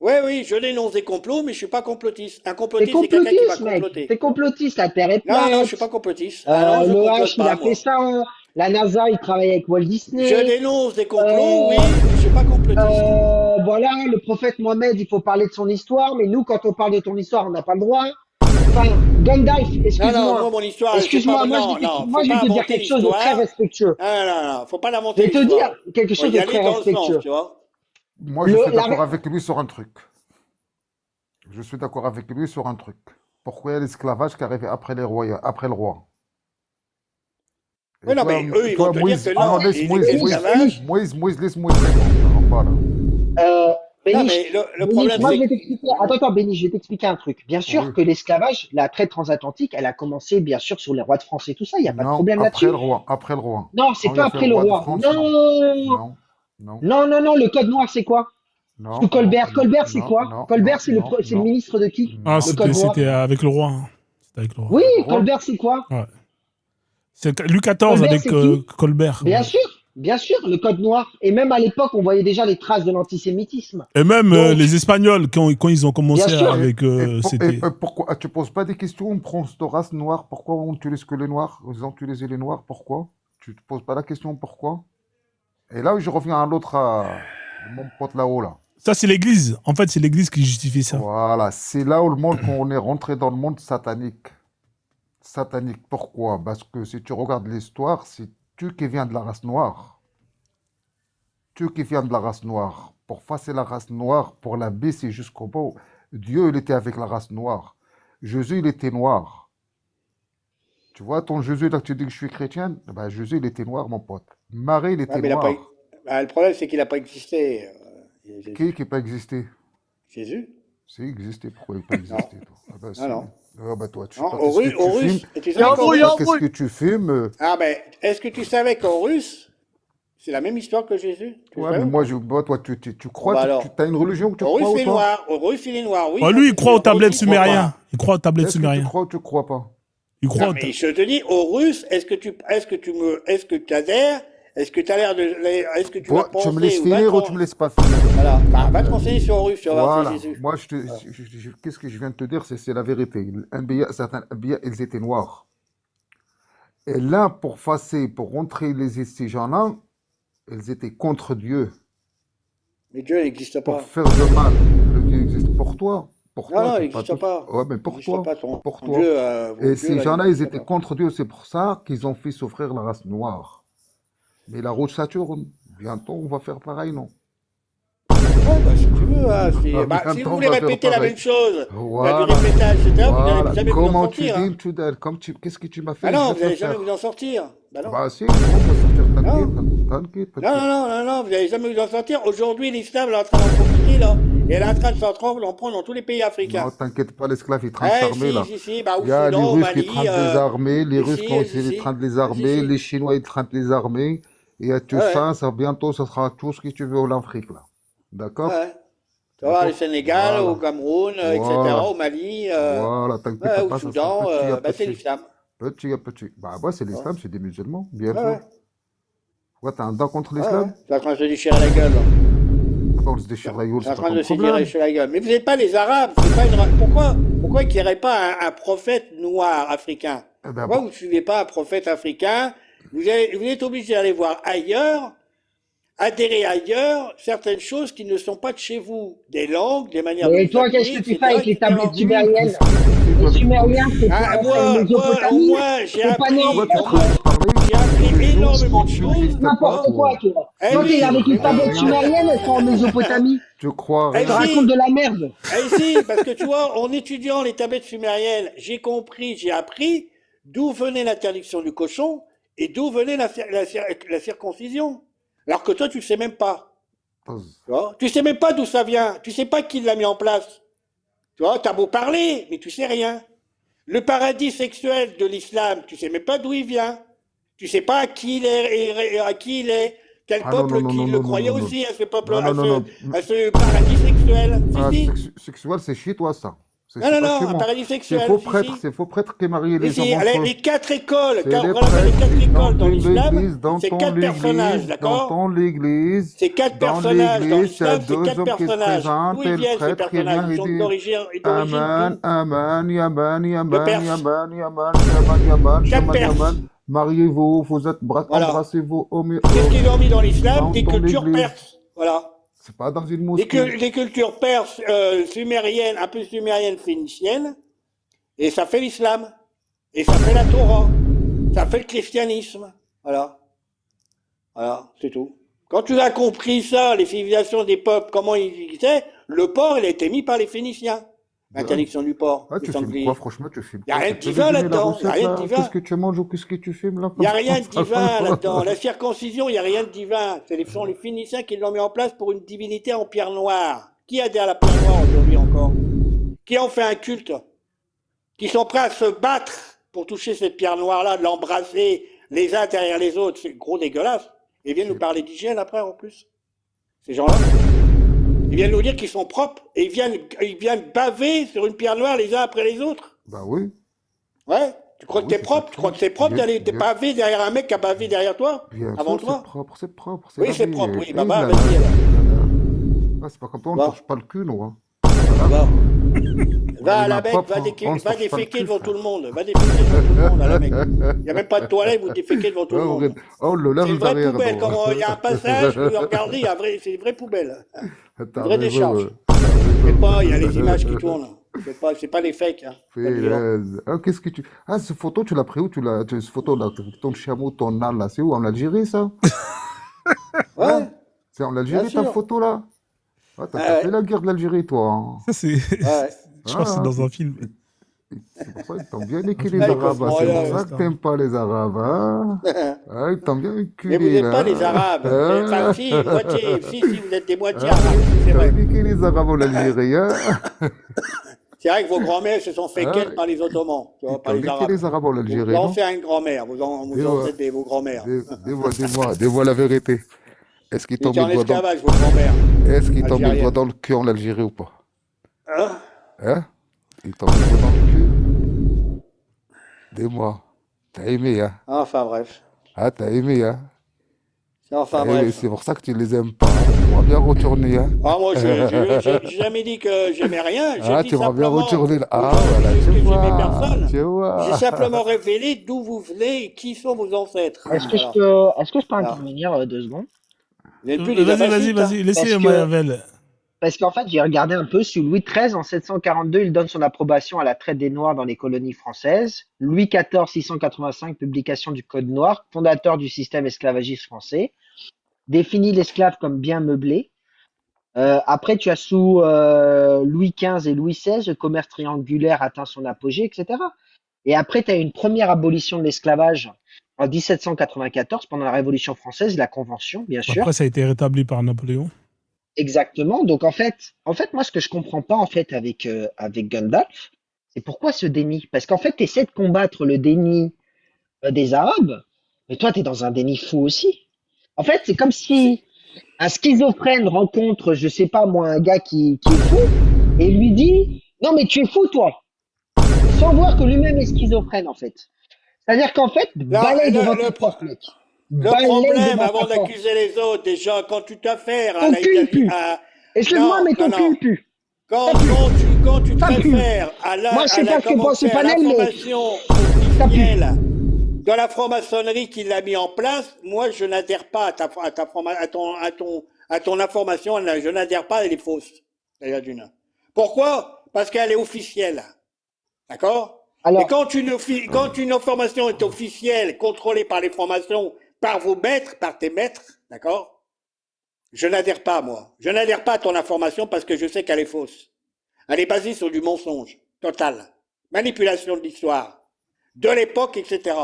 Oui, oui, je dénonce des complots, mais je suis pas complotiste. Un T'es complotiste, c'est quelqu'un qui va complotiste, mec. comploter. T'es complotiste, la Terre est Non, non, je suis plate. pas complotiste. Ah non, je Le complote H, il pas, a fait moi. ça. La NASA, il travaille avec Walt Je Disney. dénonce des complots, oui, Euh, mais je suis pas complotiste. voilà, le prophète Mohammed, il faut parler de son histoire, mais nous, quand on parle de ton histoire, on n'a pas le droit. Enfin, Gandalf, Non, non, moi, excuse-moi. mon histoire, c'est pas. Excuse-moi, Non, non, moi, faut je vais pas te dire inventer quelque chose de très l'histoire. respectueux. Ah, non, non, faut pas Je l'inventer vais te dire l'histoire. quelque Faut chose y de aller très dans le sens, respectueux. tu vois. Moi, je suis La, d'accord avec lui sur un truc. Je suis d'accord avec lui sur un truc. Pourquoi il y a l'esclavage qui est arrivé après les rois, après le roi? Et Oui, non, toi, mais eux, ils toi, vont te dire Moïse, que non, non, laisse ils Moïse, étaient Moïse, esclavages. Moïse, laisse-moi répondre, en bas, là. Non, Béniche, mais le Béniche, problème, moi je c'est vais que. t'expliquer. Attends, Béniche, je vais t'expliquer un truc. Bien Oui. sûr que l'esclavage, la traite transatlantique, elle a commencé bien sûr sur les rois de France et tout ça. Il n'y a pas de Non, problème après là-dessus. le roi, après le roi. Non, c'est Quand il pas a fait après le le roi de roi. France, Non, non, non, non. Le code noir, c'est quoi? non, Sous Colbert. non, Colbert, c'est non, quoi? non, Colbert, non, c'est non, c'est le non, ministre de qui? Ah, Le non, code noir. c'était avec le roi. Hein. C'était avec le roi. Oui, avec le roi. Colbert, c'est quoi? Ouais. C'est Louis XIV Colbert, avec c'est qui? Colbert. Bien Ouais. sûr, bien sûr, le code noir. Et même à l'époque, on voyait déjà les traces de l'antisémitisme. Et même Donc, les Espagnols, quand ils ont commencé bien sûr. avec. C'était. Pourquoi tu poses pas des questions, on prend cette race noire, pourquoi on utilise que les noirs, ils ont utilisé les noirs, pourquoi? Tu te poses pas la question pourquoi? Et là, je reviens à l'autre, mon pote là-haut, là. Ça, c'est l'église. En fait, c'est l'église qui justifie ça. Voilà, c'est là où le monde, quand on est rentré dans le monde satanique. Satanique, pourquoi? Parce que si tu regardes l'histoire, c'est tu qui viens de la race noire. Tu qui viens de la race noire. Pour effacer la race noire, pour la baisser jusqu'au bout, Dieu, il était avec la race noire. Jésus, il était noir. Tu vois, ton Jésus, là, tu dis que je suis chrétienne, ben, Jésus, il était noir, mon pote. Marie, il Ouais, était mais il a noir. pas. Ah, le problème, c'est qu'il n'a pas existé. Jésus. Qui n'a pas existé? Jésus? Si, il existait. Pourquoi il n'a pas existé, toi? Ah ben, si. non. Ah ben, toi, tu sais Non, pas au qu'est-ce que tu russe, fumes. et tu savais qu'en Tu sais pas russe. qu'est-ce que tu fumes. Ah, ben, est-ce que tu savais qu'en russe, c'est la même histoire que Jésus? Tu le Ouais, savais mais ou moi, pas? toi, tu crois, Bah alors. tu as une religion que tu Au crois russe, ou il est toi? noir. Au russe, il est noir. Oui, Oh, ça, lui, il c'est croit aux sûr. tablettes Russe, il croit sumériennes. pas. Il croit aux tablettes Est-ce que tu sumériennes. crois ou tu crois pas? Il croit Non, aux mais je te dis, au russe, est-ce que tu adhères? Est-ce que tu as l'air de, est-ce que tu vas Bon, tu me laisses penser ou va finir ou te, tu me laisses pas finir? voilà. Bah, va te renseigner sur russe, tu vas voir, Voilà. c'est Jésus. Moi, qu'est-ce que je viens de te dire? C'est la vérité. Certains Anbiya, ils étaient noirs. Et là, pour rentrer ces gens-là, ils étaient contre Dieu. Mais Dieu n'existe Pour pas. faire de mal. Le Dieu existe pour toi. Pour Non, toi, non, il t'es n'existe tout- pas. Ouais, mais Il pour n'existe toi. pas Pour ton toi. Dieu, vos Et dieux, ces là, gens-là, il ils n'existe étaient pas. contre Dieu. C'est pour ça qu'ils ont fait souffrir la race noire. Mais la roue de Saturne, bientôt, on va faire pareil, non? Ouais, bah, si tu veux, hein, bah, si Bientôt, vous on voulez va faire répéter la pareil. même chose, faire du Voilà. répétage, etc., vous Voilà. n'allez jamais vous en Comment tu sortir. Hein. dis, Tudel, qu'est-ce que tu m'as fait? Ah Je non, vais vous te n'allez le jamais faire. vous en sortir. Bah non. Bah si, on va sortir, Non. t'inquiète, Non, petit. non, non, non, non, vous n'allez jamais vous en sortir. Aujourd'hui, l'islam, elle est en train d'en profiter, là. Et elle est en train de d'en prendre dans tous les pays Non, africains. t'inquiète pas, l'esclave est en train de Eh, s'armer, là. si, bah, au Il y a les Soudan, au Russes qui Mali, sont en train de les armer, les Russes ici, qui sont en train ici, de les armer, ici. les Chinois ils sont en train de les armer, et tout Ouais, ça, bientôt, ça sera tout ce que tu veux en Afrique, là. D'accord? ouais. Tu vas voir, au D'accord? Sénégal, au Voilà. Cameroun, etc., Voilà. au Mali, Voilà, t'inquiète au pas, ça sera Soudan, petit à bah, c'est petit. l'islam. Petit à petit. Bah, moi, c'est Ouais, l'islam, c'est des musulmans, bien ouais, sûr. ouais. Quoi, t'as un dent contre Ouais, l'islam? ouais. Tu es en train de se déchirer la gueule. Là. ben, on se déchire la gueule, C'est en c'est pas train ton de se problème. tirer sur la gueule. Mais vous n'êtes pas les Arabes. Pourquoi il n'y aurait pas un prophète noir africain? Eh ben, Pourquoi bon. vous ne suivez pas un prophète africain? Vous êtes obligé d'aller voir ailleurs, adhérer ailleurs, certaines choses qui ne sont pas de chez vous. Des langues, des manières de Mais vous toi, qu'est-ce habiller, que tu etc., fais avec les etc. tablettes Oui, sumériennes? qu'est-ce que tu fais, Les toi, avec ton... Sumériens, c'est Ah, quoi? C'est moi, au Mésopotamie? moins, j'ai C'est pas appris, Toi, tu n'importe crois quoi. parler j'ai appris tous les jours, énormément de tu choses. n'existes pas, N'importe quoi, toi. toi. Eh Toi, t'es oui, avec Tu les mais crois tablettes oui. rien. sumériennes, elles sont en Mésopotamie. Tu crois Eh Tu rien. racontes si, de la merde. eh si, parce que tu vois, en étudiant les tablettes sumériennes, j'ai compris, j'ai appris d'où venait l'interdiction du cochon et d'où venait la circoncision. Alors que toi, tu ne sais même pas. Tu vois, tu sais même pas d'où ça vient. Tu sais pas qui l'a mis en place. Tu vois, t'as beau parler, mais tu sais rien. Le paradis sexuel de l'islam, tu sais même pas d'où il vient. Tu sais pas à qui il est. Quel Ah non, peuple non, non, qui non, le non, non, croyait non, non. aussi à ce peuple, Non, non, non, non. à ce paradis sexuel. Ah, Si, si. sexuel, c'est chez toi, ça. Non, non, Pas non, chez un moi. paradis C'est sexuel. faux Si, prêtre, si. c'est faux prêtre qui marie les Si, hommes entre eux. les 4 écoles, C'est les on appelle les prêtres 4 dans écoles dans l'islam, l'église, dans c'est ton 4 personnages, l'église, dans d'accord? ton l'église. Ces 4 Dans personnages dans l'église, il y a l'islam, c'est deux 4 hommes qui se personnages. présentent D'où et ils le viennent ces prêtre qui personnages? vient Ils et sont dit d'origine Amen, d'où? Amen, Yaman, De Yaman, Perse. Yaman, Yaman, Yaman, Yaman, 4 Shaman, Perses. Yaman. Mariez-vous, vous êtes Voilà. embrassez-vous Qu'est-ce qu'ils ont mis dans l'islam? dans Des ton cultures église. perses. Voilà. C'est pas dans une mosquée. Des cultures perses, sumériennes, un peu sumériennes, phéniciennes. Et ça fait l'islam. Et ça fait la Torah. Ça fait le christianisme. Voilà. Voilà, c'est tout. Quand tu as compris ça, les civilisations des peuples, comment ils étaient, le porc, il a été mis par les Phéniciens. L'interdiction du porc, Ah, du tu filmes sanglier. quoi, franchement, tu filmes Il n'y a quoi? rien Tu de peux divin me donner la là-dedans. Il n'y a recette, rien de là? divin. Qu'est-ce que tu manges ou qu'est-ce que tu filmes, là? Il n'y a rien de divin là-dedans. La circoncision, il n'y a rien de divin. Ce sont les Phéniciens qui l'ont mis en place pour une divinité en pierre noire. Qui adhère à la pierre noire aujourd'hui encore? Qui en fait un culte? Qui sont prêts à se battre pour toucher cette pierre noire-là, de l'embrasser les uns derrière les autres? C'est gros dégueulasse. Et ils viennent nous parler d'hygiène après, en plus. Ces gens-là. Ils viennent nous dire qu'ils sont propres et ils viennent baver sur une pierre noire les uns après les autres. Bah oui. Ouais. Tu crois Ah que oui, t'es propre? Tu crois que c'est propre bien, d'aller bien. baver derrière un mec qui a bavé derrière toi? Bien Avant sûr, toi? c'est propre, c'est propre. Oui, la c'est vie. propre, oui. Eh Bah, là là, vas-y, alors. Ah, c'est pas comme toi, on Bon. ne touche pas le cul, nous. Hein. Va. Va à est la ma Mecque, propre, va, on se va touche pas déféquer le cul, devant frère. tout le monde. Va déféquer devant tout le monde à la Mecque. Il n'y a même pas de toilette, vous déféquez devant tout le monde. Oh, le C'est lave une vraie derrière. poubelle. non. Comment il y a un passage, vous regardez, c'est une vraie poubelle. Une T'as vraie raison, décharge. t'as C'est raison. pas, il y a les images qui tournent. C'est pas les fakes. Hein. Pas le vivant. Punaise. Ah, qu'est-ce que tu... Ah, cette photo, tu l'as pris où? Cette photo-là, ton chameau, ton âne, là, c'est où? En Algérie, ça? Ouais, Hein? C'est en Algérie, bien ta sûr. photo, là? Ah, t'as Ouais. fait la guerre de l'Algérie, toi. Hein. Ça, c'est. Ouais. Je crois que c'est Ah, dans un film. c'est pour ça qu'ils t'ont bien niqué Un les film Ah, ils Arabes. peuvent Hein. C'est rien, pour ça que t'aimes pas les Arabes. Hein? Ah, ils t'ont bien Mais vous enculé, n'êtes là. pas les Arabes. Enfin, Ah. si, moitié. Si, vous êtes des moitiés Ah, Arabes, c'est t'as vrai. niqué les Arabes en Algérie. Hein? C'est vrai que vos grands-mères se sont fait Ah, ken par les Ottomans, tu ils vois, par t'ont les niqué Arabes. les Arabes en Vos Algérie, non? anciennes grand-mères, vos Dis-moi, ancêtres, vos grands-mères. dis-moi la vérité. Est-ce qu'ils Ils t'ont étaient mis en le doigt dans... esclavage, vos grands-mères Est-ce qu'ils t'ont mis le doigt algériennes. dans le cul en Algérie ou pas? Hein? Hein? Ils t'ont mis le doigt dans le cul? Dis-moi. T'as aimé, hein? Enfin bref. Ah, t'as aimé, hein? Enfin Eh oui, bref. c'est pour ça que tu les aimes pas. Tu vas bien retourner, hein? Ah, moi, j'ai jamais dit que j'aimais rien. J'ai Ah, dit tu vas bien simplement retourner là. aux Ah, gens voilà, que tu j'aimais vois. personne. Tu J'ai vois. simplement révélé d'où vous venez et qui sont vos ancêtres. Est-ce que je Voilà. peux, est-ce que je peux Voilà. intervenir 2 secondes? Vous n'êtes plus les Vas-y, Abbassides, hein. laissez Parce que, Mayavel. parce qu'en fait, j'ai regardé un peu sous Louis XIII en 742, il donne son approbation à la traite des Noirs dans les colonies françaises. Louis XIV, 685, publication du Code noir, fondateur du système esclavagiste français, définit l'esclave comme bien meublé. Après, tu as sous Louis XV et Louis XVI, le commerce triangulaire atteint son apogée, etc. Et après, tu as une première abolition de l'esclavage en 1794 pendant la Révolution française, la Convention, bien sûr. Après, ça a été rétabli par Napoléon. Exactement. Donc moi, ce que je comprends pas en fait avec Gandalf, c'est pourquoi ce déni. Parce qu'en fait, tu essaies de combattre le déni des Arabes, mais toi, tu es dans un déni fou aussi. En fait, c'est comme si un schizophrène rencontre, je sais pas moi, un gars qui est fou et lui dit, non mais tu es fou toi, sans voir que lui-même est schizophrène en fait. C'est-à-dire qu'en fait, Non, balaye le, devant le ta pro- porte, mec. le Balaye problème, devant avant ta porte. d'accuser les autres, déjà, quand tu t'affaires Aucune pub. Excuse-moi, mais ton cul pue. Quand tu te Ça pue. réfères Moi, je sais pas ce que comment pense ce faire panel, mais l'information ça pue. officielle de la franc-maçonnerie qui l'a mis en place, moi, je n'adhère pas à ton information, je n'adhère pas, elle est fausse. Déjà d'une. Pourquoi? Parce qu'elle est officielle. D'accord? Et Alors, quand une information est officielle, contrôlée par les francs-maçons, par vos maîtres, par tes maîtres, d'accord? Je n'adhère pas, moi. Je n'adhère pas à ton information parce que je sais qu'elle est fausse. Elle est basée sur du mensonge total. Manipulation de l'histoire, de l'époque, etc.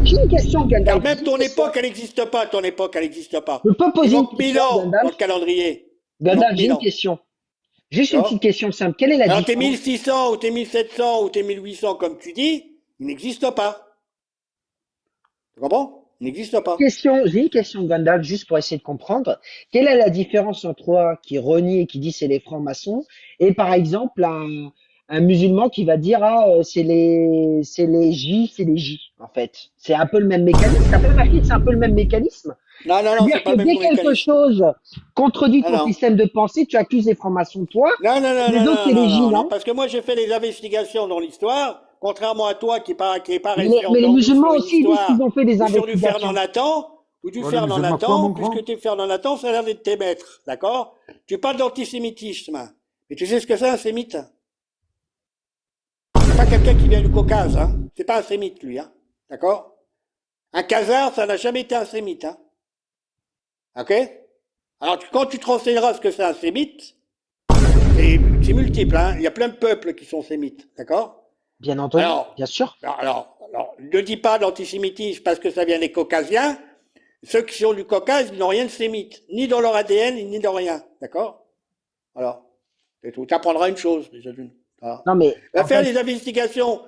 j'ai une question, Car Gandalf. même ton époque, elle n'existe pas. Ton époque, elle n'existe pas. Je peux Il poser une manque 1000 question, ans dans le Gandalf? calendrier. Il manque Gandalf, j'ai 1000 une ans. question. Juste une D'accord? petite question simple. Quelle est la Alors tes différence? 1600 ou tes 1700 ou tes 1800, comme tu dis, ils n'existent pas. Tu comprends? Ils n'existent pas. J'ai une question, Gandalf, juste pour essayer de comprendre. Quelle est la différence entre toi qui renie et qui dit c'est les francs-maçons et par exemple un musulman qui va dire c'est les J, en fait. C'est un peu le même mécanisme. T'as pas remarqué que c'est un peu le même mécanisme? Non, C'est-à-dire c'est pas que le même dès quelque mécanisme. chose contredit Ah ton non. système de pensée, tu accuses les francs-maçons toi. Les autres, c'est les J, Non, non? parce que moi j'ai fait des investigations dans l'histoire, contrairement à toi qui est pas Mais resté les entendu musulmans sur une aussi disent qu'ils histoire ont fait des ou sur du Fernand investigations. Nathan, ou du Ouais, les Fernand musulmans, quoi, mon Nathan, grand? puisque tu es Fernand Nathan, ça a l'air d'être tes maîtres, d'accord? Tu parles d'antisémitisme, mais tu sais ce que c'est un sémite? C'est pas quelqu'un qui vient du Caucase, hein? C'est pas un sémite lui, hein? D'accord? Un khazar, ça n'a jamais été un sémite, hein? Ok? Alors quand tu te renseigneras ce que c'est un sémite, c'est multiple, hein? Il y a plein de peuples qui sont sémites, d'accord? Bien entendu, Alors, bien sûr. ne dis pas d'antisémitisme parce que ça vient des Caucasiens. Ceux qui sont du Caucase, ils n'ont rien de sémite, ni dans leur ADN, ni dans rien, d'accord? Alors, c'est tout. Tu apprendras une chose, déjà d'une. Voilà. Non, mais Va en faire fait, des investigations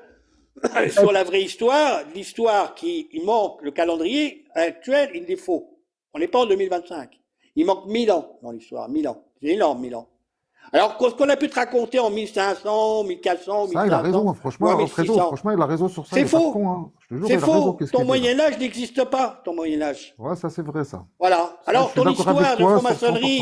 sur la vraie histoire, l'histoire il manque, le calendrier actuel, il est faux. On n'est pas en 2025. Il manque 1000 ans dans l'histoire, 1000 ans. C'est énorme, 1000 ans. Alors, ce qu'on a pu te raconter en 1500, 1400, Ça, il a raison, 1500 hein, ou franchement, en Alfredo, 1600, franchement, il a raison sur ça, c'est il est pas faux. con, hein. Je te jure, C'est il a raison, faux. qu'est-ce Ton qu'il dit là? Moyen-Âge n'existe pas, ton Moyen-Âge. Ouais, ça c'est vrai, ça. Voilà. Ça, je Alors, suis ton d'accord avec histoire de toi sur franc-maçonnerie,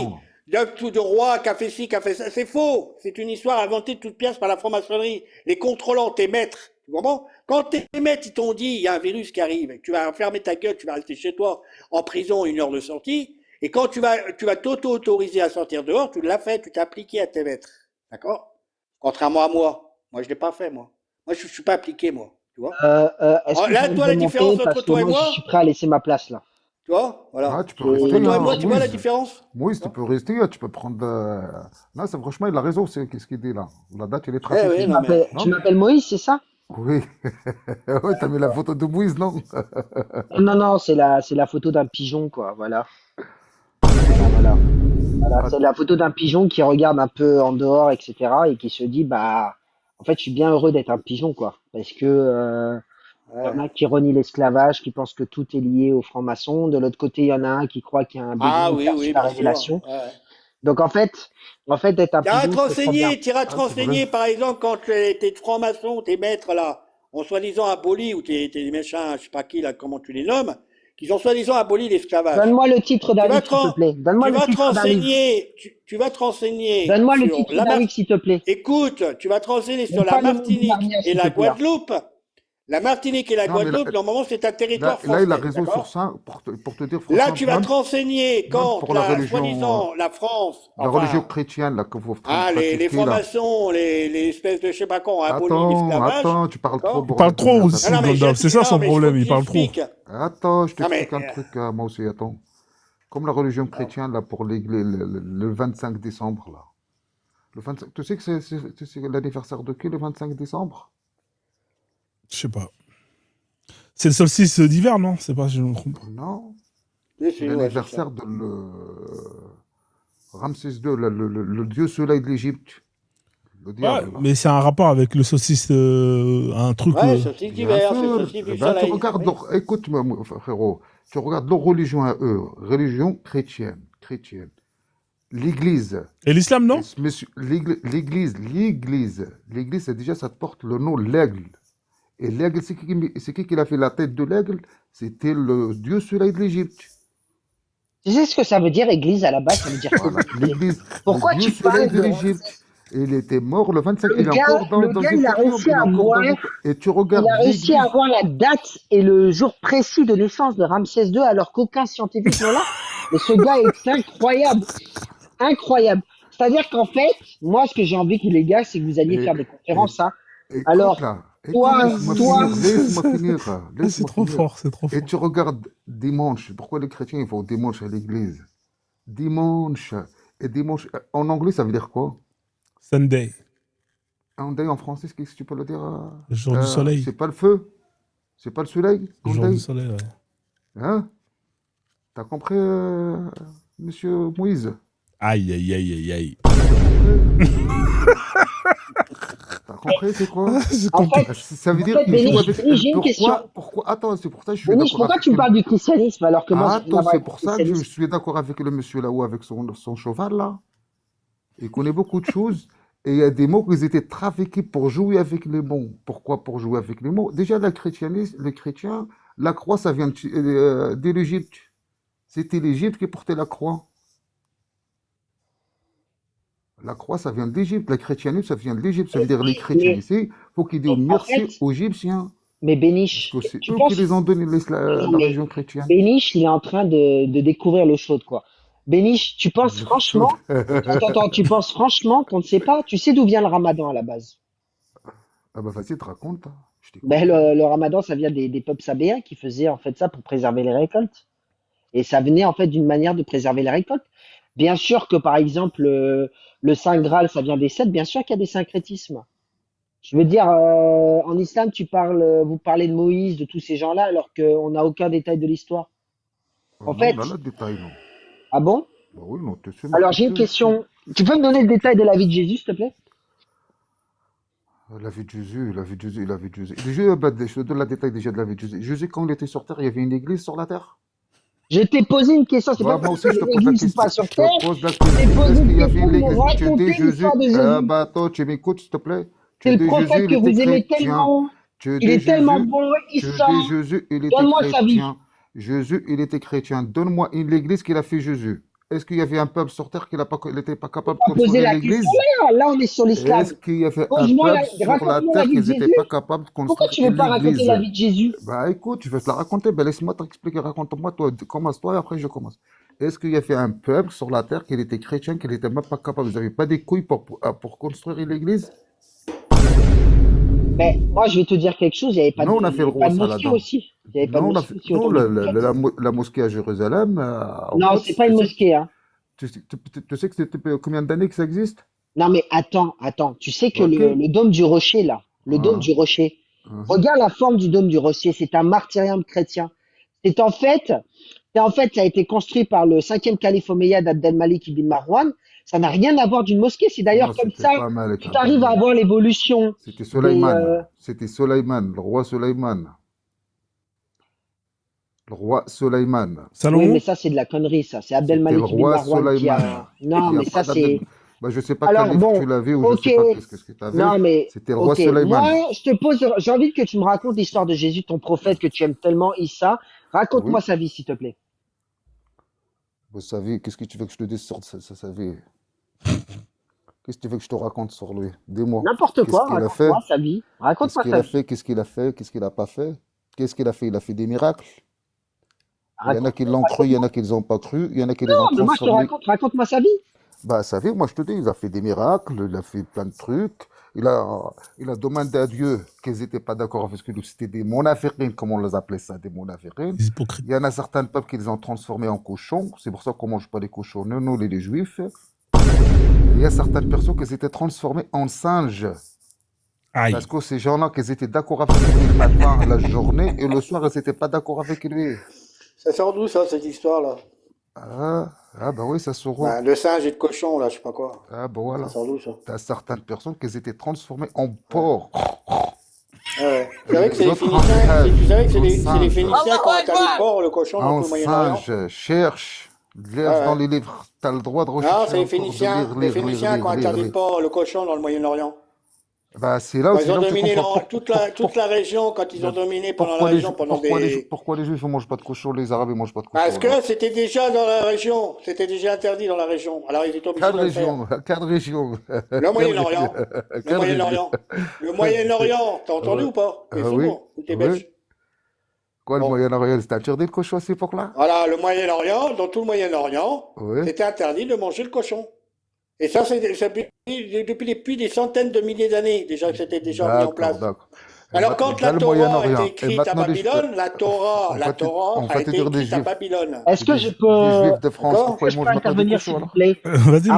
100%. de roi qui a fait ci, qui a fait ça, c'est faux. C'est une histoire inventée de toutes pièces par la franc-maçonnerie. Les contrôlants, tes maîtres. Tu comprends? Quand tes maîtres, ils t'ont dit, il y a un virus qui arrive, et que tu vas fermer ta gueule, tu vas rester chez toi, en prison, 1 heure de sortie, et quand tu vas t'auto-autoriser à sortir dehors, tu l'as fait, tu t'es appliqué à tes maîtres. D'accord? Contrairement à moi. Moi, je l'ai pas fait, moi. Moi, je suis pas appliqué, moi. Tu vois? est-ce que je Là, vais toi, la différence remonter entre parce que toi et moi, je moi, suis prêt à laisser ma place là. tu vois? Voilà. Ah, tu peux Et- rester, Entre toi et hein, moi, tu vois la Moïse. différence? Moïse, tu peux rester, hein, tu peux prendre. Non, c'est franchement, il a raison, c'est qu'est-ce qu'il dit là. La date, il est Eh tracée. oui, c'est- non, mais. Tu m'appelles Moïse, c'est ça? Oui. Ouais, t'as mis la photo de Moïse, non? Non, non, c'est la photo d'un pigeon, quoi. Voilà. Voilà. Voilà, c'est la photo d'un pigeon qui regarde un peu en dehors, etc. et qui se dit, bah, en fait, je suis bien heureux d'être un pigeon, quoi. Parce que il y en Ouais. a qui renient l'esclavage, qui pensent que tout est lié aux francs-maçons. De l'autre côté, il y en a un qui croit qu'il y a un besoin Ah de oui, faire oui, la bien sûr. révélation. Ouais. Donc en fait, d'être un T'iras te pigeon, c'est très bien. renseigner, t'iras te Ah, c'est renseigner, vrai. par exemple, quand tes francs-maçons, tes maîtres, là, ont soi-disant aboli, ou tes méchants, je sais pas qui, là, comment tu les nommes, qu'ils ont soi-disant aboli l'esclavage. Donne-moi le titre d'un Tu vas livre, te, s'il te ren- plaît. Donne-moi tu le vas te titre d'un livre. renseigner, tu vas te renseigner Donne-moi le sur titre la d'un livre, s'il te plaît. Écoute, tu vas te renseigner Mais sur la pas le nom d'une Martinique arnière, et s'il te la plaît. Guadeloupe. La Martinique et la Non, mais Guadeloupe, normalement, c'est un territoire là, il a français, raison sur d'accord? ça, pour te dire, Là, franchement, tu vas même, te renseigner même quand pour la religion, soi-disant, la France, la religion enfin, chrétienne, là, que vous êtes en train de ah, les pratiquer, là. francs-maçons, les espèces de je sais pas quoi ont aboli Attends, l'esclavage, attends, tu parles trop, d'accord? Il parle bordel de trop merde. aussi, Non, non, mais Gandalf. C'est ça son non, mais il faut problème, que il parle trop. j'explique. Attends, je Non, mais, t'explique un truc, moi aussi, attends. Comme la religion chrétienne, là, pour le 25 décembre, là. Le 25, tu sais que c'est l'anniversaire de qui, le 25 décembre? Je sais pas. C'est le solstice d'hiver, non? C'est pas, je me trompe. Non, si, c'est ouais, c'est l'anniversaire ça. de Ramsès II, le dieu soleil de l'Égypte. Le Ouais, diable, là. mais c'est un rapport avec le saucisse, un truc. Ouais, solstice Bien d'hiver, c'est sûr. solstice Eh du ben, tu soleil. regardes Oui. écoute-moi, frérot, tu regardes leur religion à eux, religion chrétienne. L'Église, Et l'islam, non? l'Église, c'est déjà, ça te porte le nom l'aigle. Et l'aigle, c'est qui a fait la tête de l'aigle? C'était le dieu soleil de l'Égypte. Tu sais ce que ça veut dire, église, à la base? Ça veut dire quoi? Voilà, l'église, le Pourquoi dieu tu parles soleil de de... l'Égypte. Il était mort le 25, Le il est gars, encore le dans gars, il a Ethereum, réussi il est à encore voir, dans... Et tu il regardes a réussi à l'église. avoir la date et le jour précis de naissance de Ramsès II alors qu'aucun scientifique ne l'a. Mais ce gars est incroyable, incroyable. C'est-à-dire qu'en fait, moi, ce que j'ai envie que les gars, c'est que vous alliez Et, faire des et- conférences, hein. écoute Alors, là, écoute, toi, laisse-moi toi, finir, laisse-moi finir, C'est laisse-moi trop finir. fort, c'est trop Et fort. tu regardes dimanche, pourquoi les chrétiens ils vont dimanche à l'église? Dimanche, et dimanche, en anglais ça veut dire quoi? Sunday, Un day en français, qu'est-ce que tu peux le dire? le jour du soleil. C'est pas le feu, c'est pas le soleil, Le un jour du day, soleil, ouais. hein? T'as compris, monsieur Moïse? Aïe, aïe, aïe, aïe, aïe. T'as compris, c'est quoi? C'est en compliqué. fait, Ça veut en dire fait, qu'il joue Béniche, avec... Béniche, j'ai une question. Pourquoi? Attends, c'est pour ça que je suis Béniche, d'accord pourquoi avec tu me parles du christianisme alors que moi, j'ai rien à Attends, voir c'est avec le pour ça que je christianisme? suis d'accord avec le monsieur là-haut, avec son cheval là. Il connaît beaucoup de choses. Et il y a des mots qui étaient trafiqués pour jouer avec les mots. Pourquoi pour jouer avec les mots? Déjà, les chrétiens, la croix, ça vient de l'Égypte. C'était l'Égypte qui portait la croix. La croix, ça vient de l'Égypte. Le christianisme, ça vient de l'Égypte. Ça veut dire les chrétiens Mais, ici, il faut qu'ils disent en merci fait, aux Égyptiens. mais Parce Béniche, que c'est tu eux qui penses, les ont donné non, la mais religion chrétienne. Béniche, il est en train de découvrir l'eau chaude, quoi. Béniche, tu penses L'eau chaude. franchement, attends, tu penses franchement qu'on ne sait pas, tu sais d'où vient le ramadan à la base? Ah bah vas-y, te raconte, hein. Je Ben, t'écoute. le ramadan, ça vient des peuples sabéens qui faisaient en fait ça pour préserver les récoltes. Et ça venait en fait d'une manière de préserver les récoltes. Bien sûr que par exemple, le Saint Graal, ça vient des Sept, bien sûr qu'il y a des syncrétismes. Je veux dire, en islam, vous parlez de Moïse, de tous ces gens-là, alors qu'on n'a aucun détail de l'histoire. Oh En non, fait, là, le détail, non. ah bon? Bah oui, non, tu sais, moi, Alors je j'ai une te question. Tu peux me donner le détail de la vie de Jésus, s'il te plaît? La vie de Jésus, la vie de Jésus, la vie de Jésus. Jésus, bah, je te donne le détail déjà de la vie de Jésus. Jésus, quand il était sur terre, il y avait une église sur la terre. Je t'ai posé une question, c'est pas Bah, moi parce que aussi, je te pose la l'église n'est question. pas sur Je terre, te pose la je t'ai question. posé Est-ce une qu'il y avait question une pour me église? Tu raconter dis Jésus. l'histoire de Ah, Jésus. bah, attends, tu m'écoutes, s'il te plaît. C'est Tu le dis Jésus, prophète il que était vous aimez chrétien. tellement. Tu Il dis est tellement Jésus. bon, Tu Issa. dis Jésus, il était Donne-moi sa vie. chrétien. Jésus, il était chrétien. Donne-moi une église qu'il a fait Jésus. Est-ce qu'il y avait un peuple sur terre qui n'était pas capable de On va poser construire la question l'église? là. Là, on est sur l'islam. Est-ce qu'il y avait un Pose-moi peuple sur la raconte-moi la terre vie qui de n'étaient Jésus. pas capables de Pourquoi construire tu veux pas raconter l'église? la vie de Jésus? Bah écoute, je vais te la raconter. Ben, laisse-moi t'expliquer. Raconte-moi, toi. Commence-toi et après je commence. Est-ce qu'il y avait un peuple sur la terre qui était chrétien, qui n'était même pas capable? Vous n'avez pas des couilles pour construire une église? Mais moi, je vais te dire quelque chose. Il n'y avait pas Non, on a il y fait le avait pas roi de mosquée Saladin. aussi. Il n'y avait pas de Non, mosquée aussi non autour du prophète. la mosquée à Jérusalem, en Non, Quds, c'est pas une mosquée, hein. tu sais que c'était combien d'années que ça existe? Non, mais attends. Tu sais que Ok. le dôme du rocher, là, le dôme Ah, du rocher, ah. regarde la forme du dôme du rocher. C'est un martyrium chrétien. C'est en fait, ça a été construit par le cinquième calife omeyyade Abd al-Malik ibn Marwan. Ça n'a rien à voir d'une mosquée. C'est d'ailleurs Non, comme c'était ça pas Malik que tu Abd arrives à al-Malik. avoir l'évolution C'était des. Soleiman. C'était Soleiman, le roi Soleiman. Le roi Soleiman. Oui, Salomon? mais ça, c'est de la connerie, ça. C'est Abd C'était le al-Malik ibn roi Marwan qui Soleiman. a. Non, Il n'y mais a ça, pas c'est. d'Abdel. Bah, je sais pas Alors, quel livre bon, tu l'avais ou je ok. sais pas qu'est-ce que tu avais. Non, mais, C'était le roi ok. Soleiman. Moi, j'ai envie que tu me racontes l'histoire de Jésus, ton prophète que tu aimes tellement, Issa. Raconte-moi Oui. sa vie, s'il te plaît. Vous savez, qu'est-ce que tu veux que je te dise sur sa vie? Qu'est-ce que tu veux que je te raconte sur lui? Dis-moi. N'importe Qu'est-ce quoi, qu'il a fait? raconte-moi sa vie. Qu'est-ce Raconte-moi qu'il sa a vie. fait? Qu'est-ce qu'il a fait? Qu'est-ce qu'il n'a pas fait? Qu'est-ce qu'il a fait? Il a fait des miracles. Il y en a qui l'ont cru, il y en a qui ne l'ont pas cru, il y en a qui les Non, ont mais moi, je te transformés. raconte-moi sa vie. Bah, ça fait, moi je te dis, il a fait des miracles, il a fait plein de trucs, il a demandé à Dieu qu'ils n'étaient pas d'accord avec ce que c'était des monaférines, comme on les appelait ça, des monaférines. Les hypocrites. Il y en a certains peuples qui les ont transformés en cochons, c'est pour ça qu'on ne mange pas les cochons, nous les juifs. Il y a certaines personnes qui étaient transformées en singes, Aïe. parce que ces gens-là, qu'ils étaient d'accord avec lui le matin, la journée, et le soir, ils n'étaient pas d'accord avec lui. Ça sort d'où ça, cette histoire-là? Bah oui, ça se rend. Ben, de singe et de cochon, là, je sais pas quoi. Ah, bah voilà. Ça sort d'où ça? T'as certaines personnes qui étaient transformées en porcs. Ouais. C'est vrai que c'est Les les autres Phéniciens, en tu savais que c'est singe. les En Phéniciens qui ont interdit le porc, le cochon dans Un tout le Moyen-Orient? singe cherche, lire Ouais, dans ouais. les livres, t'as le droit de Non, rechercher c'est les encore, de Phéniciens, lire, les lire, lire, Phéniciens qui ont lire, lire, interdit le lire. porc, le cochon dans le Moyen-Orient. Bah, c'est là, Quand c'est ils ont là où tu dominé comprends. toute la région, quand ils ont dominé pendant la région pendant des... Pourquoi les Juifs ne mangent pas de cochon, les Arabes ne mangent pas de cochon? Parce que c'était déjà dans la région, c'était déjà interdit dans la région. Alors ils étaient obligés Quelle de le faire. région? Quelle région? Le Moyen-Orient. Le Quelle Moyen-Orient. Le Moyen-Orient, t'as entendu ou pas? T'es oui, sourd ou t'es oui. belge? Quoi, le Bon. Moyen-Orient, c'était interdit le cochon à cette époque-là? Voilà, le Moyen-Orient, dans tout le Moyen-Orient, Oui. c'était interdit de manger le cochon. Et ça, c'est depuis des centaines de milliers d'années déjà que c'était déjà mis en place. D'accord. Alors quand la Dans le Torah a Moyen-Orient, été et écrite à maintenant, Babylone, la on Torah va a te été dire des écrite à Juifs. Babylone. Est-ce que je Des peux, Juifs de France, D'accord. pourquoi est-ce ils que je mangent peux maintenant des intervenir, cochons, s'il vous alors? plaît? Vas-y,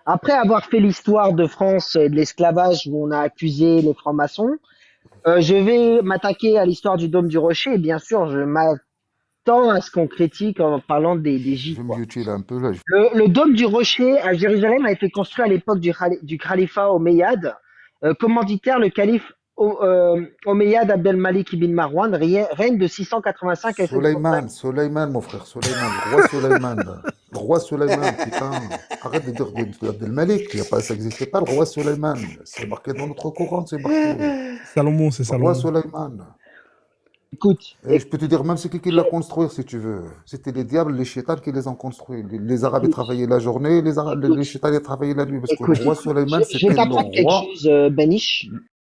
Après Maya. avoir fait l'histoire de France et de l'esclavage où on a accusé les francs-maçons, je vais m'attaquer à l'histoire du Dôme du Rocher et bien sûr, je m'attends à ce qu'on critique en parlant des Je Gîtes, me quoi. mutile un peu, là. Le Dôme du Rocher à Jérusalem a été construit à l'époque du califat omeyyade. Commanditaire, le calife omeyyade Abdel-Malik ibn Marwan règne de 685 à 705. Soleiman, mon frère, Soleiman, le roi Soleiman. Le roi Soleiman, putain. Arrête de dire Abdelmalik, ça n'existait pas, le roi Soleiman. C'est marqué dans notre Coran, c'est marqué. Salomon, c'est Le roi Salomon. Soleiman. Écoute, Et je peux te dire même c'est qui l'a construit, si tu veux. C'était les diables, les chétans qui les ont construits. Les Arabes ils travaillaient la journée, les chétans ils travaillaient la nuit. Parce que écoute, le roi Soleiman, je c'était le t'apprends quelque roi. chose, Benish.